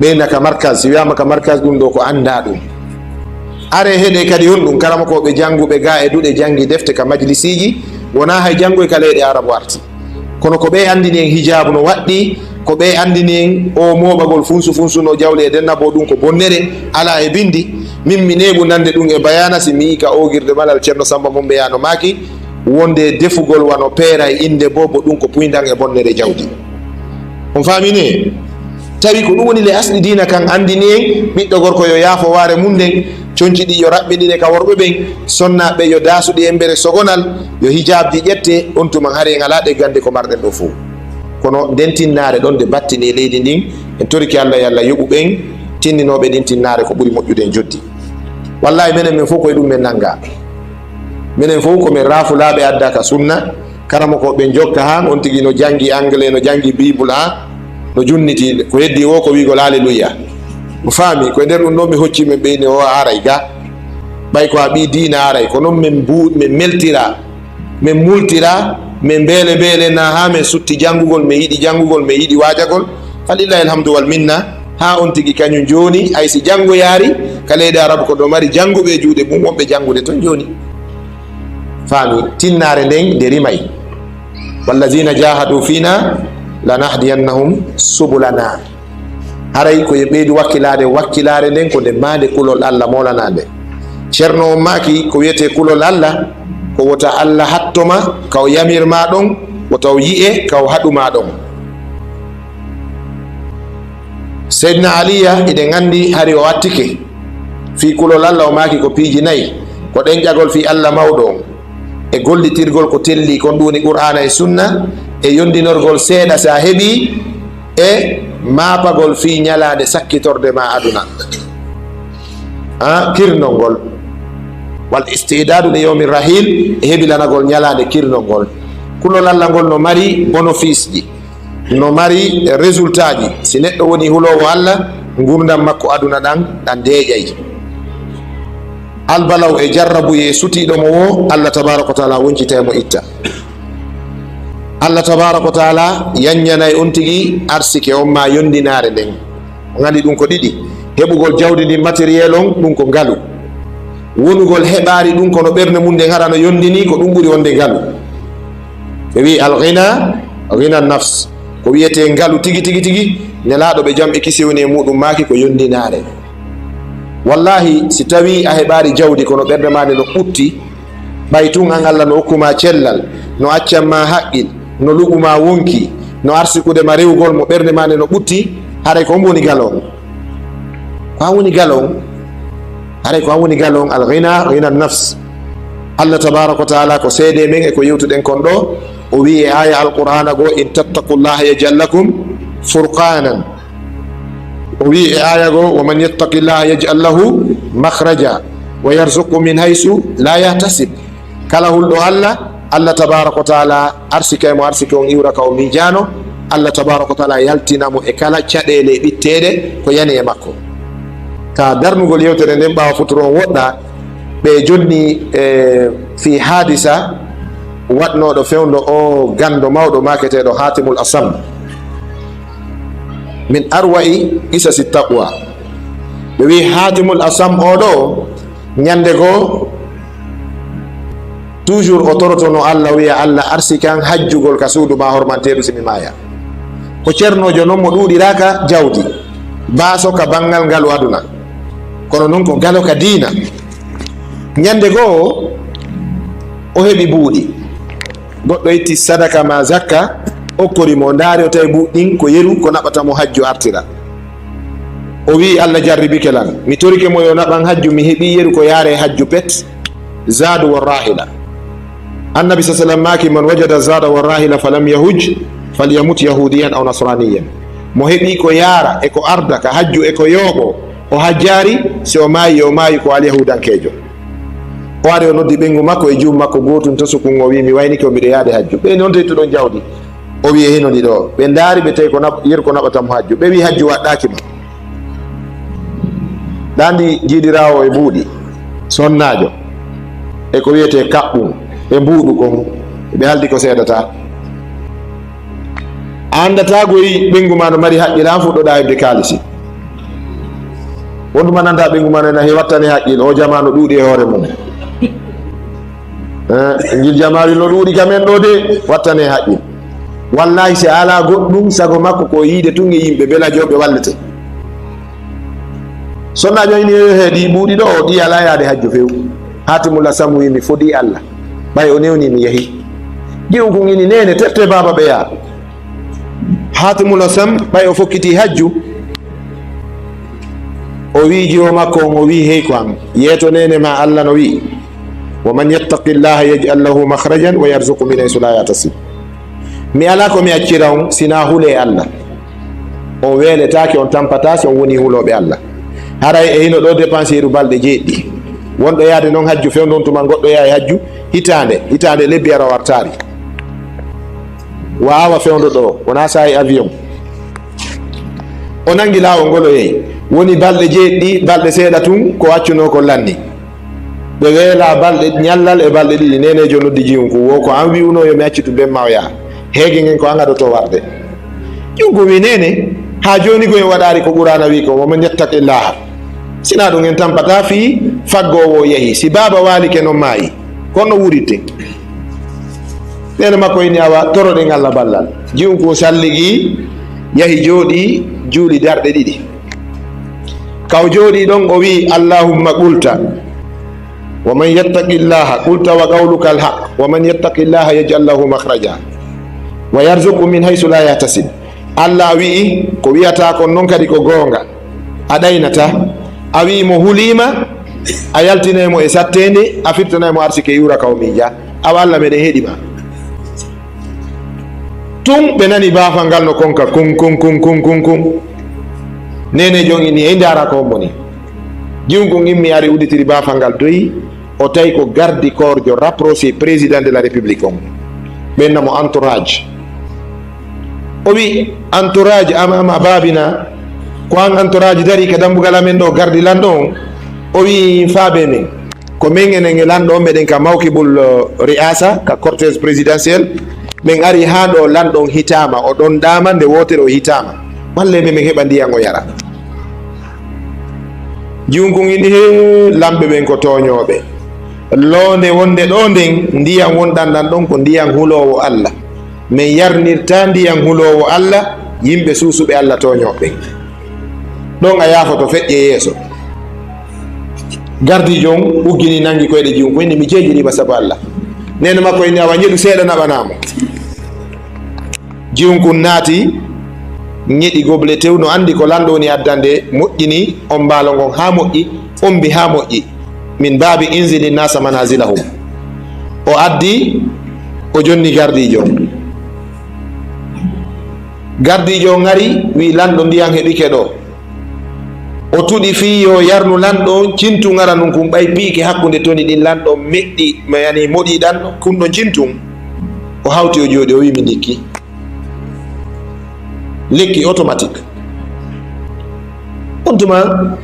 ɓeyna ka markaz si wiyama ka markaz ɗum ɗo ko anda ɗum are heɗe kadi on ɗum karamokoɓe janguɓe ga e duɗe jangi defte ka majlisiji wona hay jangoy ka leyɗe arabu arti kono ko ɓe andini en hijabu no waɗɗi ko ɓe andini en o moɓagol funsu no jawle e dennabo ɗum ko bonnere ala e bindi min mi neɓu nande ɗum e bayana si mi yi ka ogirde malal ceerno Samba Mumɓe yano maki wonde defugol wano peera e inde bo ɗum ko puydan e bonnere jawdi on famine tawi ko ɗum woni le asli dina kan andini en ɓiɗɗo gorko yo yaafo waare mum nden conci ɗi yo raɓɓiɗine ka worɓe ɓen sonnaɓe yo dasuɗi e mbere sogonal yo hijabji ƴette on tuman haare en ala ɗeggande ko marɗen ɗo fof kono nden tinnare ɗon nde battini e leydi ndin en toriki Allah yo Allah yoɓu ɓen tinninoɓe ɗin tinnare ko ɓuuri moƴƴude en joddi wallahi minen min fof koye ɗum men nanga minen fof komin raafulaɓe adda ka sunna karama ko ɓe jokka han on tigui no jangi anglais no jangi bible ha no junniti ko heddi o ko wigol alleluya mo faami koye nder ɗum ɗon mi hoccimen ɓeyni o aray ga ɓay ko a ɓi diina aray ko noon min meltira min multira min beele na ha min sutti janngugol min yiɗi janngugol min yiɗi waajagol falillahi alhamdu wal minna ha on tigi kañum joni ay si janngoyaari ka leydi arabu ko ɗo mari jannguɓe juuɗe mum wonɓe janngude toon joni faami tinnare nden nde rimay wallazina jahadu fina lanahdiyannahum subulana haray koye ɓeydi wakkilare nden ko nde mande kulol Allah molanade ceerno on maki ko wiyete kulol Allah ko wota Allah hattoma kaw yamirma ɗon wotaw yi'e kaw haɗuma ɗon Seydina Aliya eɗen andi hari o attike fi kulol Allah o maki ko piiji nayyi ko ɗen ƴagol fi Allah mawɗo on e gollitirgol ko telli kon ɗum woni Qur'ana e sunna e yondinorgol seeɗa sa heeɓi e maapagol fi ñalade sakkitorde ma aduna kirnol ngol wal istidadu li yawmi rahil e heɓilanagol ñalade kirnol ngol kulol Allah ngol no mari bénéfice ji no mari résultat ji si neɗɗo woni hulowo Allah gurdam makko aduna ɗan deeƴay albalaw e jarrabu ye sutiɗo mo wo Allah tabaraka wa taala woncitaymo itta. Allah tabaraka wa taala yanyanay on tigi arsike on ma yondinare nden ngandi ɗum ko ɗiɗi: heɓugol jawdi ndi matériel on ɗum ko ngalu, wonugol heɓaari ɗum kono ɓernde mum nden haɗa no yondini ko ɗum ɓuri wonde ngalu. ɓe wi alghina ghina nafs, ko wiyete ngalu tigi tigi tigi nelaɗo ɓe jamɓe kisi woni e muɗum maki ko yondinare. wallahi si tawi a heɓaari jawdi kono ɓernde ma nde no ɓutti, ɓay tun an Allah no hokkuma cellal, no accanma haqqil, no luɓuma wonki, no arsikudema rewgol mo ɓernde ma nde no ɓutti, haray ko woni galon, ko woni galon, haray ko woni galon. alghina ghina nafs. Allah tabaraka wa taala ko seede men e ko yewtuɗen kon ɗo, o wi e aya alqur'ana go: in tattaqullaha yaj'al lakum furqanan. o wi e aya go: wa man yattaqillaha yaj'al lahu makhraja wa yarzuqhu min haysu la yahtasib. kala hulɗo Allah tabaraka wa taala arsika mo arsike on iwra ka o miijano. Allah tabaraka wa taala yaltinamo e kala caɗele ɓitteɗe ko yani e makko. ka darnugol yewtere nden ɓawa futuro on woɗɗa, ɓe jonni fi hadisa waɗnoɗo fewndo o gando mawɗo maketeɗo Hatimul Asam min arwa'i qisasi taqwa. ɓe wi Hatimul Asam oɗo ñande go toujours o torotono Allah, wiya Allah arsikan hajjugol ka suudu ma hormanteɗo simi maya. ko ceernojo noon mo ɗuɗiraka jawdi baso ka bangal ngalu aduna, kono noon ko ngalo ka diina. ñande goo o heɓi buuɗi, goɗɗo itti sadaka ma zakka okkorimo, ndaari o tawi buuɗɗin ko yeru ko naɓatamo hajju artira. o wi Allah jarribike lan, mi torike mo yo naɓan hajju, mi heɓi yeru ko yaare hajju pet, zadu wa rahila. annabi sa sallam maki: man wajada zada wa rahila falam yahuj falyamut yahudiyan aw nasraniyan. mo heɓi ko yaara e ko arda ka hajju e ko yooɓo o hajjari, si o maayi ko alyahudankejo. o ari o noddi ɓengu makko e juum makko gotum to sukun, o wi: mi waynike o mbiɗo yaade hajju. ɓe noon teytuɗon jawdi, o wi: hino ndi ɗo. ɓe ndaari ɓe tawi ko yeru ko naɓatamo hajju. ɓe wi: hajju waɗɗakima. ɗandi jiiɗirawo e buuɗi sonnajo e ko wiyete kaɓɓum e mbuuɗu kon, ɓe haldi ko seedata. a andata goyi ɓengu ma no mari haqqil, an fuɗɗoɗa hebde kaalisi. wonduma nanta ɓengu ma no he wattane haqqil, o jamanu ɗuuɗi e hoore mum. ngil jamari no ɗuuɗi kamen ɗo de wattane haqqil. wallahi si ala goɗɗum sago makko ko yiide tun e yimɓe bela joɓe wallete. sonnajo ini heedi ɓuuɗi ɗo, o ɗi ala yaade hajju few. Hatimul Asam wi: mi fodi Allah, ɓay o newni mi yeehi. ƴeew ko ini nene terte baba ɓe yaa. Hatimul Asam ɓay o fokkiti hajju, o wi jiwo makko on, o wi: hey ko am yeeto nene ma Allah no wi: wa man yattaqillaha yaj'al lahu makhrajan wa yarzuqhu min haysu la yahtasib. mi ala ko mi accira on sina hule Allah. on weeletake, on tampata si on woni huloɓe Allah. haray e hino ɗo dépensiru balɗe jeeɗɗi, wonɗo yaade noon hajju fewndon tuma, goɗɗo yaha e hajju hitande lebbi ara wartari, wawa fewndo ɗo, wona sahi avion. o nangi lawol ngol o yeeyi, woni balɗe jeeɗɗi, balɗe seeɗa tun ko waccuno ko lanni. ɓe weela balɗe ñallal e balɗe ɗiɗi. nenejo noddi jiyunku wo ko an wiwno yo mi accitu bemma o yaha, heege ngen ko an aɗoto warde. ƴunko wi: nene ha joni koye waɗari ko ɓurana wi ko: woman yattaqillaha. sina ɗum en tampata fi faggowo yeehi, si baba walike noon maayi, kono wuritte. nene makko ini awa toroɗen Allah ballal. jiyunku salligi yahi jooɗi juuli darɗe ɗiɗi. kaw jooɗi ɗon o wi: allahumma qulta wa man yattaqillaha qulta wa qawluka alhaq wa man yattaqillaha yaj'al lahu makhraja wa yarzuqhu min haysu la yahtasib. Allah wi'i ko wiyata kon noon kadi ko goonga, a ɗaynata. a wi mo hulima, a yaltinaymo e sattende, a firtanaymo arsike yura ka o miija. awa Allah meɗen heɗima. tun ɓe nani baafal ngal no konka kun kun kun kun kun kun. nene jon ini e ndara ko moni. jiwngu immi ari uditiri baafal ngal doyi, o tawi ko garde corps jo rapproché président de la république on, ɓennamo entourage. o wi: entourage amama babina, ko an entourage dari ka dambugal amen ɗo gardi lanɗo on. o wi: faabe men, ko men enen lanɗo meɗen ka mawkibul riasa ka cortège présidentiel min ari ha ɗo lanɗon hitama o ɗon dama nde wotere o hitama balle min heɓa ndiyan o yara jiwnkun ini he lamɓe ɓen ko toñoɓe londe wonde ɗo nden ndiyan wonɗan ɗan ɗon ko ndiyan hulowo Allah min yarnirta ndiyan hulowo Allah yimɓe susuɓe Allah toñoɓe ɗon a yafoto feƴƴe yeeso gardijo on uggini nangi koyɗe jiwnkun ini mi jejiriɓa saabu Allah nene makko ini awa ñeɗu seeɗa naɓanamo jiwnkun naati ñeɗi goble tew no andi ko lanɗo woni addande moƴƴini on mbaalo ngon ha moƴƴi ombi ha moƴƴi min baabi inzili nasa manazilahum o addi o jonni gardijo ngari wi lanɗo ndiyan heɓike ɗo o tuɗi fi yo yarnu lanɗo cintu ngara nun kum ɓay piike hakkude toni ɗin lanɗo meɗɗi yani moɗiɗan kumɗo cintun o hawti o jooɗi o wi mi ndikki lekki automatique on tuma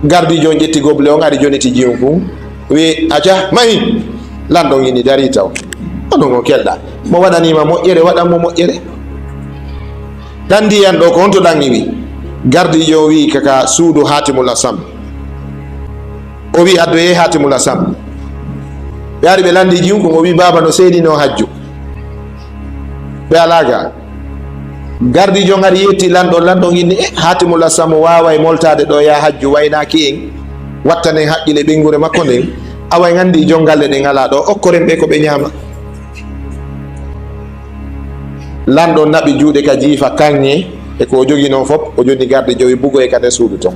gardijo ƴetti goble on ari joniti jiwnkun wi aca mahi lanɗon ini dari taw onon o kelɗa mo waɗanima moƴƴere waɗanmo moƴƴere ɗan ndiyan ɗo ko honto ɗan wi gardijo wi kaka suudu hatimul asam o wi addoye hatimul asam ɓe ari ɓe landi jiwnkun o wi baba no seedino hajju ɓe alaga gardijo ngari yetti lanɗon inni hatimul asam wawa e moltade ɗo ya hajju waynaki en wattanen haqqile ɓengure makko nden awa gandi jongalle ɗen ala ɗo okkoren ɓe ko ɓe ñama lanɗon naɓi juuɗe ka jiifa kanŋe e ko o jogi noon fop o joni gardijo wi bugo e kade suudu ton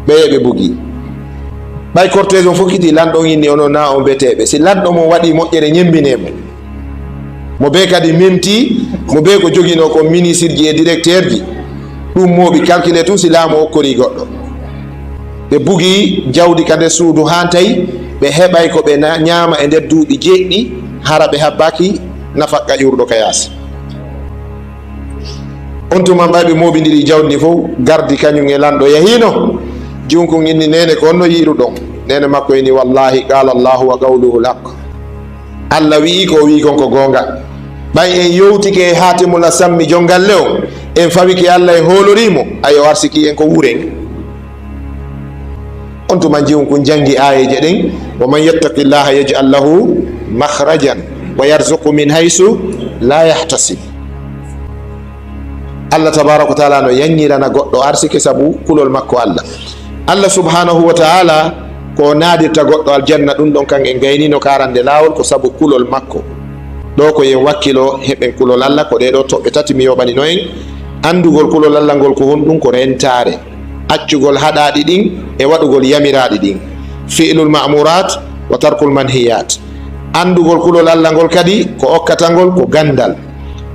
ɓeye ɓe bugi ɓay cortège on fokkiti lanɗon inni ono na on beteɓe si lanɗo mo waɗi moƴƴere ñembinemo mo be kadi memti mo be ko jogino ko ministre ji e directeur ji ɗum moɓi calculé tout si laamu okkori goɗɗo ɓe bugi jawdi kade suudu ha tawi ɓe heɓay ko ɓe ñaama e nder duuɓi jeɗɗi hara ɓe habbaki nafakka ƴurɗo ka yaasi on tuma ɓayɓe moɓidiri jawdi ndi fof gardi kañum e lanɗo yahino jiwnkun inni nene ko onno yiruɗon nene makko ini wallahi qala allahu wa qawluhu l haq Allah wi ko wi kon ko gonga ɓay en yewtike e hatimul asammi jongalle o en fawiki Allah e holorimo ayo arsiki en ko wuren on tuma jiwnkun jangi ayeje ɗen wa man yattaqillaha yaj'al lahu makhrajan wa yarzuqu min haysu la yahtasib Allah tabaraka wa taala no yanñirana goɗɗo arsike sabu kulol makko Allah subhanahu wa taala ko naadirta goɗɗo aljanna ɗum ɗon kan en gaynino karande laawol ko sabu kulol makko ɗo ko yen wakkilo heɓen kulol Allah ko ɗeɗo toɓɓe tati mi yoɓanino en andugol kulol Allah ngol ko honɗum ko rentare accugol haɗaɗi ɗin e waɗugol yamiraɗi ɗin fi'lul ma'murat wa tarkul manhiyat andugol kulol Allah ngol kadi ko okkatangol ko gandal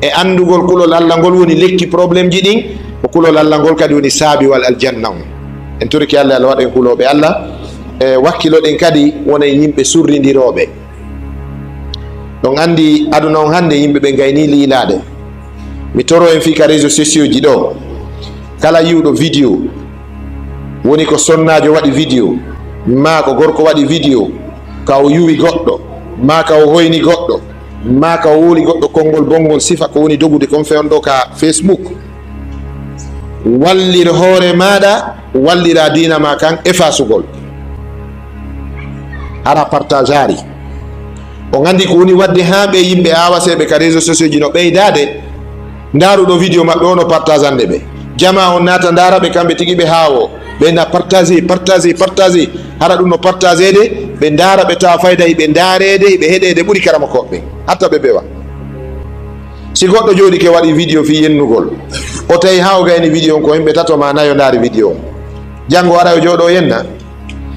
e andugol kulol Allah ngol woni lekki probléme ji ɗin ko kulol Allah ngol kadi woni saabiwal aljanna on en turiki Allah Allah waɗen kuloɓe Allah e wakkilo ɗen kadi wonen yimɓe surridiroɓe ɗon andi aduna on hande yimɓe ɓe gayni liilade mi toro en fi ka réseaux sociaux ji ɗo kala yiwɗo vidéo woni ko sonnajo waɗi vidéo ma ko gorko waɗi vidéo ka o yuwi goɗɗo ma ka o hoyni goɗɗo ma ka o woli goɗɗo konngol bongol sifa ko woni dogude kon fewn ɗo ka Facebook wallir hoore maɗa wallira dina ma kan effacugol hara partage ari o gandi ko woni wadde ha ɓe yimɓe awaseɓe ka réseaux sociaux ji no ɓeydade ndaruɗo vidéo maɓɓe o no partage ande ɓe jama on naata daraɓe kamɓe tigui ɓe haawo ɓe na partage hara ɗum no partage de ɓe daara ɓe tawa fayda ɓe daarede ɓe heɗede ɓuuri karama koɓɓe hatta ɓe bewa si goɗɗo jooɗi ke waɗi vidéo fi yennugol o tawi ha o gayni vidéo on ko yimɓe tato ma nayo daari vidéo on janngo ara o jooɗo yenna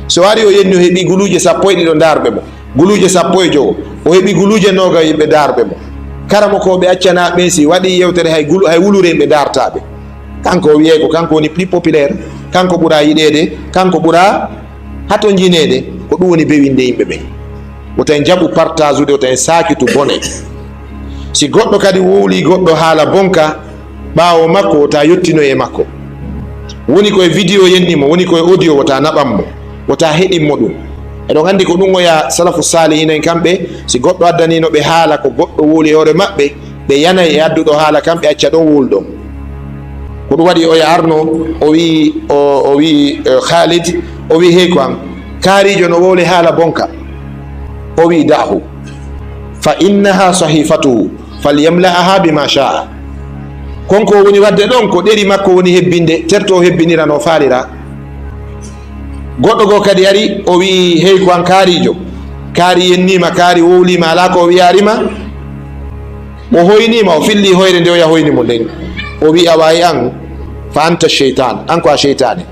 so ari o yenni o heeɓi guluje sappo e ɗiɗo darɓe mo guluje sappo e jowo o heeɓi guluje noga yimɓe darɓe mo karama ko ɓe accana ɓe si waɗi yewtere hay wuluren ɓe dartaɓe kanko o wiye ko kanko woni plus populaire kanko ɓuura yiɗede kanko ɓuura hato jinede ko ɗum woni bewinde yimɓe ɓen o tawi jaɓu partage ude o tawi sakitu bone si goɗɗo kadi wowli goɗɗo haala bonka ɓawo makko wota yettino e makko woni koye vidéo yennimo woni koye audio wota naɓanmo wota heɗinmo ɗum eɗon andi ko ɗum oya salafu salihina en kamɓe si goɗɗo addanino ɓe haala ko goɗɗo wuuli hoore maɓɓe ɓe yanay e adduɗo haala kamɓe acca ɗon wulɗon. ko ɗum waɗi oya arno o wi Khalid o wi hey ko an kaarijo no wowle haala bonka o wi da'hu fa innaha sahifatuhu falyamla'aha bima sha'a. konko woni wadde ɗon ko ɗeri makko woni hebbinde terto o hebbinira no faalira. goɗɗo goo kadi ari o wi hey ko an kaarijo, kaari yennima, kaari wowlima, ala ko o wiyarima, o hoynima, o filli hoyre nde o ya hoynimo nden, o wi a wawi an fa anta cheytan, an ko a cheytane.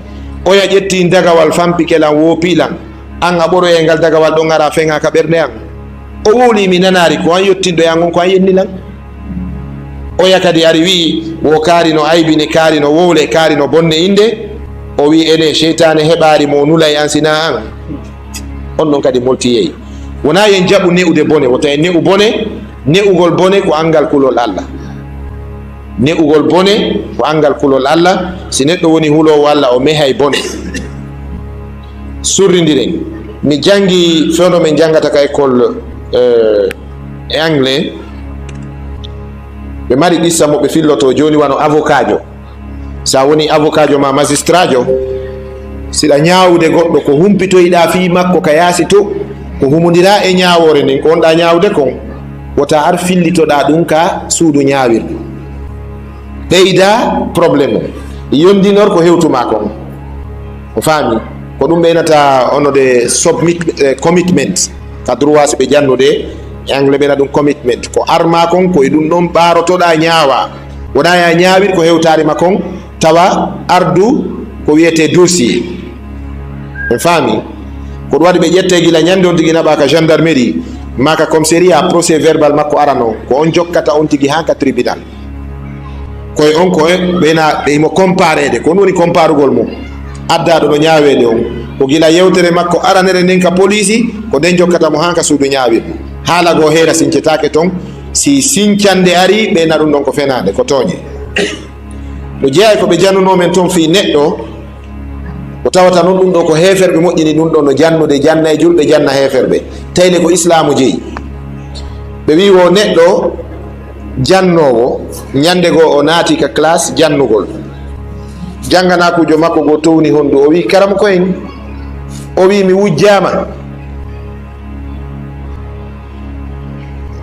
oya ƴetti dagawal fampi kelan woopilan, an a ɓoroye ngal dagawal ɗon ara feŋa ka ɓernde an. o wowlimi nanari ko an yettindo yan on ko an yennilan. oya kadi ari wi wo kaari no aybini, kaari no wowle, kaari no bonne inde, o wi ene cheytane heɓari mo nulay an sina an. on ɗon kadi moltiyeyi. wona yen jaɓu ne'ude bone, wota en ne'u bone, ne'ugol bone ko angal kulol Allah. ne'ugol bone ko angal kulol Allah. si neɗɗo woni hulowo Allah o mehay bone. surrindiren, mi jangi fewno min jangata ka école e anglais, ɓe mari qissa mo ɓe filloto joni wano avocat jo. sa woni avocat jo ma magistrat jo, siɗa ñawude goɗɗo ko humpitoyiɗa fi makko ka yaasi to, ko humodira e ñawore nden ko wonɗa ñawde kon, wota ar fillitoɗa ɗum ka suudu ñawirdu, ɓeyda probléme o, yondinor ko hewtuma kon. o faami ko ɗum ɓeynata onode commitment ka droit so ɓe jannude e anglais ɓena ɗum commitment, ko arma kon koye ɗum ɗon ɓarotoɗa ñaawa. wona ya ñaawir ko hewtarima kon tawa ardu ko wiyete dossier. en faami ko ɗum waɗi ɓe ƴette gila ñande on tigi naɓa ka gendarmerie maka commissariat, procès verbal makko arano ko on jokkata on tigi ha ka tribunal, koye on koye ɓena ɓeymo comparede, ko ɗum woni comparugol mum, addaɗo no ñaawede on ko gila yewtere makko aranere nden ka police ko nden jokkata mo ha ka suudu ñaawirdu. haala goo heera sincetake ton, si sincande ari ɓeyna ɗum ɗon ko fenade, ko tooñe. no jeeya ko ɓe jannunomen toon fi neɗɗo ko tawata noon ɗum ɗo ko heferɓe moƴƴini ɗum ɗo no jannude janna e julɓe janna heferɓe, tayle ko islamu jeeyi. ɓe wi wo neɗɗo jannowo ñande goo o naati ka classe jannugol, janganakujo makko goo towni hondu, o wi karam koyen, o wi mi wujjama.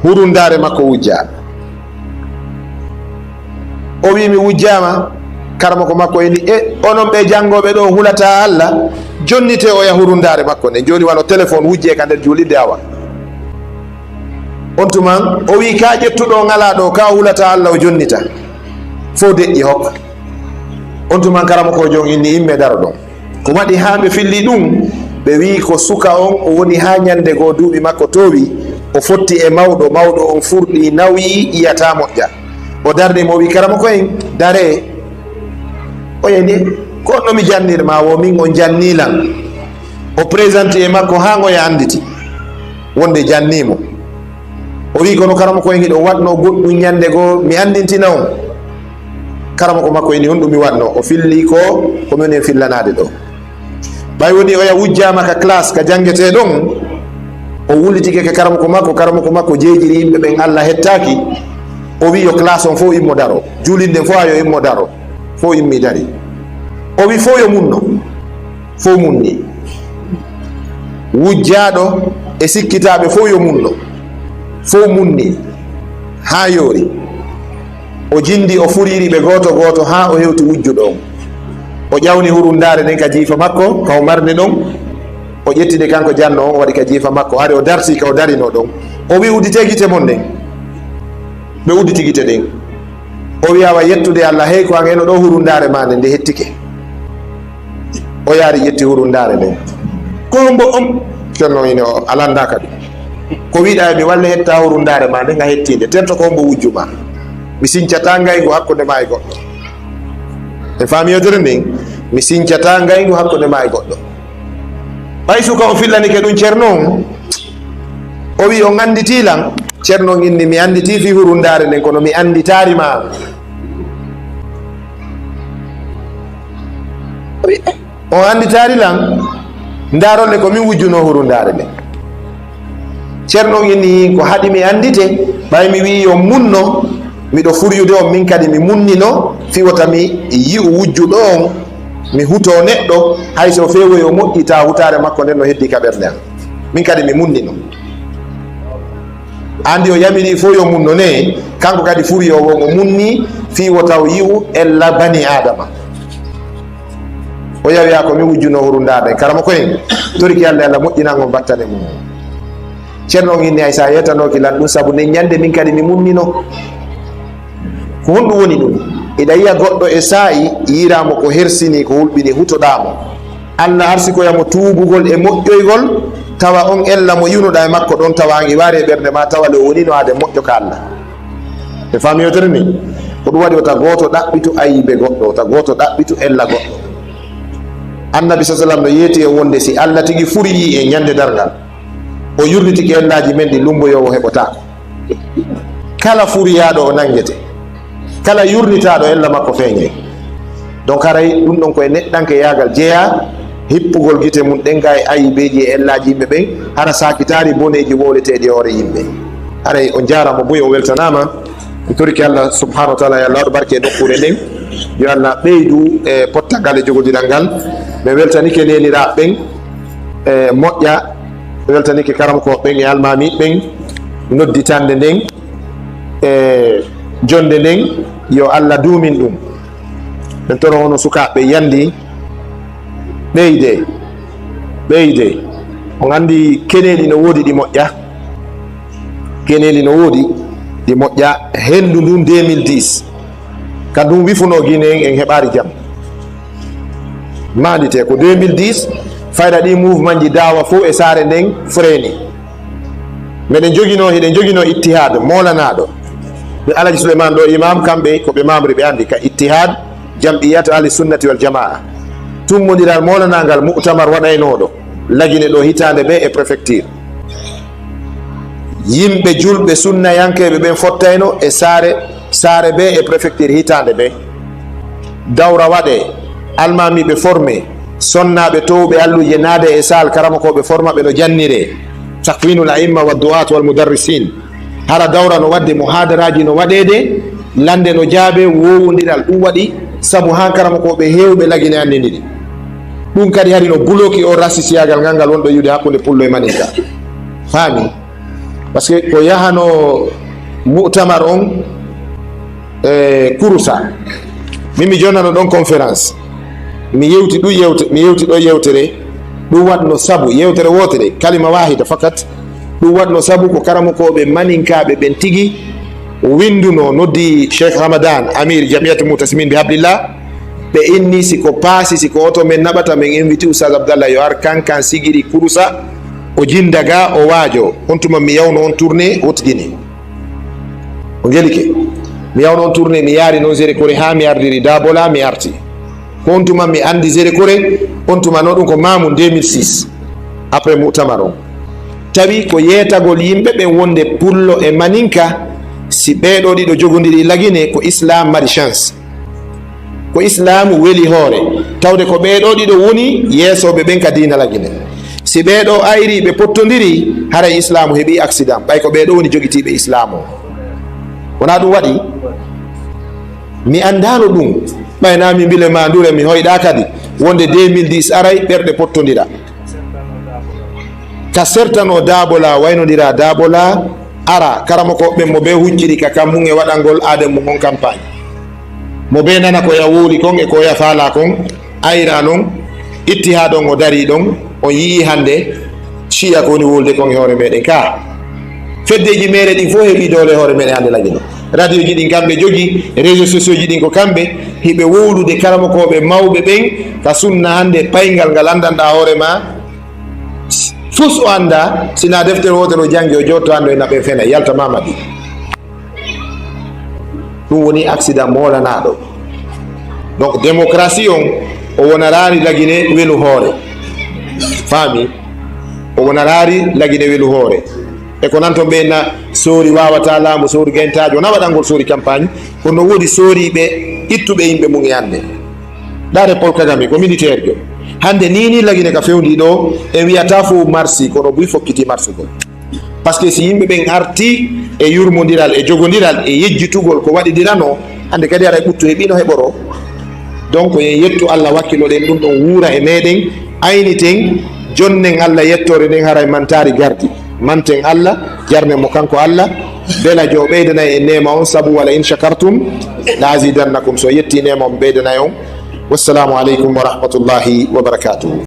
hurundare makko wujjama, o wi mi wujjama. karama ko makko eni onon ɓe jangoɓe ɗo hulata Allah, jonnite o ya hurundare makko nde, joni wano téléphone wujje ka nder julirde awa. on tuman o wi ka ƴettuɗo ngala ɗo ka hulata Allah o jonnita, fo deƴƴi hokka. on tuman karama ko jon inni imme daro ɗon. ko waɗi ha ɓe filli ɗum, ɓe wi ko suka on o woni ha ñande goo duuɓi makko towi, o fotti e mawɗo, mawɗo on furɗi nawi iyata moƴƴa, o darde mo wi karama koyen dare, o yeni ko no mi jannirma wo min on jannilan, o présente e makko ha ngoya anditi wonde jannimo. o wi kono karama koyen hiɗo watno goɗɗum ñande goo mi andintina on. karama ko makko eni on ɗum mi watno, o filli ko komin en fillanade ɗo. ɓay woni oya wujjama ka classe ka jangete ɗon, o wullitike ka karama ko makko jeejiri yimɓe ɓen Allah hettaki, o wi yo classe on fo immo daro, julinde fo ayo immo daro, fo immi dari. o wi fo yo munno, fo munni. wujjaɗo e sikkitaɓe fo yo munno, fo munni ha yoori. o jindi o furiri ɓe goto goto ha o hewti wujjuɗo on. o ƴawni hurundare nden ka jiifa makko ka o marni ɗon, o ƴettide kanko janno on, o waɗi ka jiifa makko, ari o darsi ka o darino ɗon. o wi uddite guite mon nden, ɓe udditi guite ɗen. o wi awa yettude Allah, hey ko an eno ɗo hurundare ma nde hettike. o yaari ƴetti hurundare nden, ko mbo on ceerno ine o alanda kadi ko wiɗa mi walla hetta hurundare ma nde ga hettide, tento ko mbo wujjuma, mi sincata ngaygu hakkude ma e goɗɗo. e faami yodere nden, mi sincata ngaygu hakkude ma e goɗɗo. ɓay suka o fillanike ɗum ceerno on, o wi on anditilan. ceerno on inni mi anditi fi hurundare nden, kono mi anditari ma. o anditari lan, ndarolle ko min wujjuno hurundare nde. Ceerno ini ko haɗi mi andite ɓay mi wi yo munno miɗo furyude on min kadi mi munnino fiwata mi yi'u wujjuɗo on mi huto neɗɗo hay so fewo yo moƴƴita hutare makko nden no heddi ka ɓernde am min kadi mi munnino. Andi o yamiri fo yo munno ne kanko kadi furyo won o munni fiwata o yi'u ella bani adama. O yawiya ko mi wujjuno hurundade karama koyen toriki Allah Allah moƴƴinango battane mum. Ceerno inni ay sa yetanoki lan ɗum sabu nden ñande min kadi mi munnino ko honɗum woni ɗum. Iɗa yiya goɗɗo e saa'i yiramo ko hersini ko hulɓini hutoɗamo, Allah arsi koyamo tuubugol e moƴƴoygol tawa on ella mo yunuɗa e makko ɗon tawa an iwari e ɓernde ma tawa le wonino ade moƴƴo ka Allah. E fami yotere ni ko ɗum waɗi wota goto ɗaɓɓitu ayibe goɗɗo, wota goto ɗaɓɓitu ella goɗɗo. Annabi sa sallam no yeeti e wonde si Allah tigi furi yi e ñande dargal o yurnitiki ellaji men ɗi lumboyowo heɓotako. Kala furiyaɗo o nangete, kala yurnitaɗo ella makko feeñe. Donc haray ɗum ɗon koye neɗɗanke yagal jeeya hippugol gite mum ɗenga e ayibeji e ellaji yimɓe ɓen hara sakitari boneji wowleteɗi hoore yimɓe. Haray o jarama boyi o weltanama mi toriki Allah subhanahu wa taala yo Allah waɗu barke e nokkure nden, yo Allah ɓeydu e pottangal e jogodiral ngal. ɓe weltanike neniraɓe ɓen e moƴƴa, ɓe weltanike karamkoɓe ɓen e almamiɓe ɓen nodditande nden e jonde nden yo Allah duumin ɗum. ɓen tono hono sukaɓe yandi ɓeyde on andi keneɗi no woodi ɗi moƴƴa, keneɗi no woodi ɗi moƴƴa. Hendu ndun 2010 kadum wifuno guine en heɓari jaam mandite ko 2010 fayda ɗi mouvement ji dawa fo e saare nden freni. Meɗen jogino ittihad molanaɗo ɓe Alaji Souleymane ɗo imam, kamɓe koɓe membre ɓe andi ka ittihad jam'iyat ahli sunnati wal jamaa. Tummodiral molanagal mu'tamar waɗaynoɗo lagine ɗo hitande ɓe e préfecture. Yimɓe julɓe sunna yankeɓe ɓen fottayno e saare ɓe e préfecture hitande ɓe. Dawra waɗe, almamiɓe formé, sonnaɓe towɓe alluje naade e sal karama koɓe forma ɓe no jannire takwinul aimma wa du'at wal mudarrisin. Hara dawra no wadde muhadaraji no waɗede, lande no jaabe, wowodiral ɗum waɗi sabu han karama koɓe hewɓe lagine hande ndiɗi. Ɗum kadi hari no buloki o rasisiyagal ngal wonɗo yude hakkude pullo e maninka faami. Par ce que ko yahano mu'tamar on kurusa min mi jonnano ɗon conférence mi yewti ɗo yewtere ɗum waɗno sabu yewtere wotere kalima wahida fakat ɗum waɗno sabu ko karamokoɓe maninkaɓe ɓen tigi winduno noddi Cheikh Ramadan Amir Jamiyatu Mutasimin bi Hablillah ɓe inni siko paasi siko oto men naɓata min invité Oustaz Abdallah yo ar kankan sigiri kurusa o jindaga o waajo on tuma mi yawno on tourné hotidini o gelike mi yawno on tourné mi yaari noon Zére Kore ha mi ardiri Dabola mi arti ko on tuma mi andi Zére Kore on tuma no ɗum ko Mamoun 2006 après mu'tamar on tawi ko yeetagol yimɓe ɓen wonde pullo e maninka si ɓeɗo ɗiɗo jogodiri lagine ko islam mari chance, ko islam weli hoore tawde ko ɓeɗo ɗiɗo woni yeesoɓe ɓen ka dina lagine. Si ɓeɗo ayri ɓe pottodiri haray islamu heeɓi accident ɓay ko ɓeɗo woni joguitiɓe islamu wona ɗum waɗi mi andano ɗum ɓaynami mbile ma ndure mi hoyɗa kadi wonde 2010 aray ɓerɗe pottodira ka certano Dabola waynodira Dabola ara karama ko ɓen mo ɓe hucciri ka kammum e waɗangol aade mum on campagne mo ɓe nana ko ya wowli kon e ko ya faala kon ayra noon ittihad on o dari ɗon on yii hande ciya ko woni wolde kon e hoore meɗen ka feddeji meɗe ɗin fof heeɓi dole hoore meɗen hande lagino radio ji ɗin kamɓe jogi réseaux sociaux ji ɗin ko kamɓe hiɓe wowlude karama koɓe mawɓe ɓen ka sunna hande paygal ngal andanɗa hoore ma fus o anda sina deftere wotere o jangi o jotto ando e naɓe fena yalta mamadi ɗum woni accident molanaɗo. Donc démocratie on o wonarari lagine welu hoore faami o wonarari lagine welu hoore e ko nanton ɓe na soori wawata laamu soori gayntaji wona waɗangol soori campagne kono woodi sooriɓe ittuɓe yimɓe mum e hande ɗare Paul Kagame ko militaire jo hande nini lagine ka fewndi ɗo e wiyata fo marsi kono buy fokkiti marsugol par ce que si yimɓe ɓen arti e yurmodiral e jogodiral e yejjitugol ko waɗidirano hande kadi ara ɓuttu heɓino heɓoro donc en yettu Allah wakkiloɗen ɗum ɗon wuura e meɗen ayniten jonnen Allah yettore nden haray mantari gardi manten Allah jarnen mo kanko Allah bela jo ɓeydana e nema on sabu wala in shakartum la azidannakum so yetti nema on ɓeydana on wassalamu aleykum wa rahmatullahi wa barakatuhu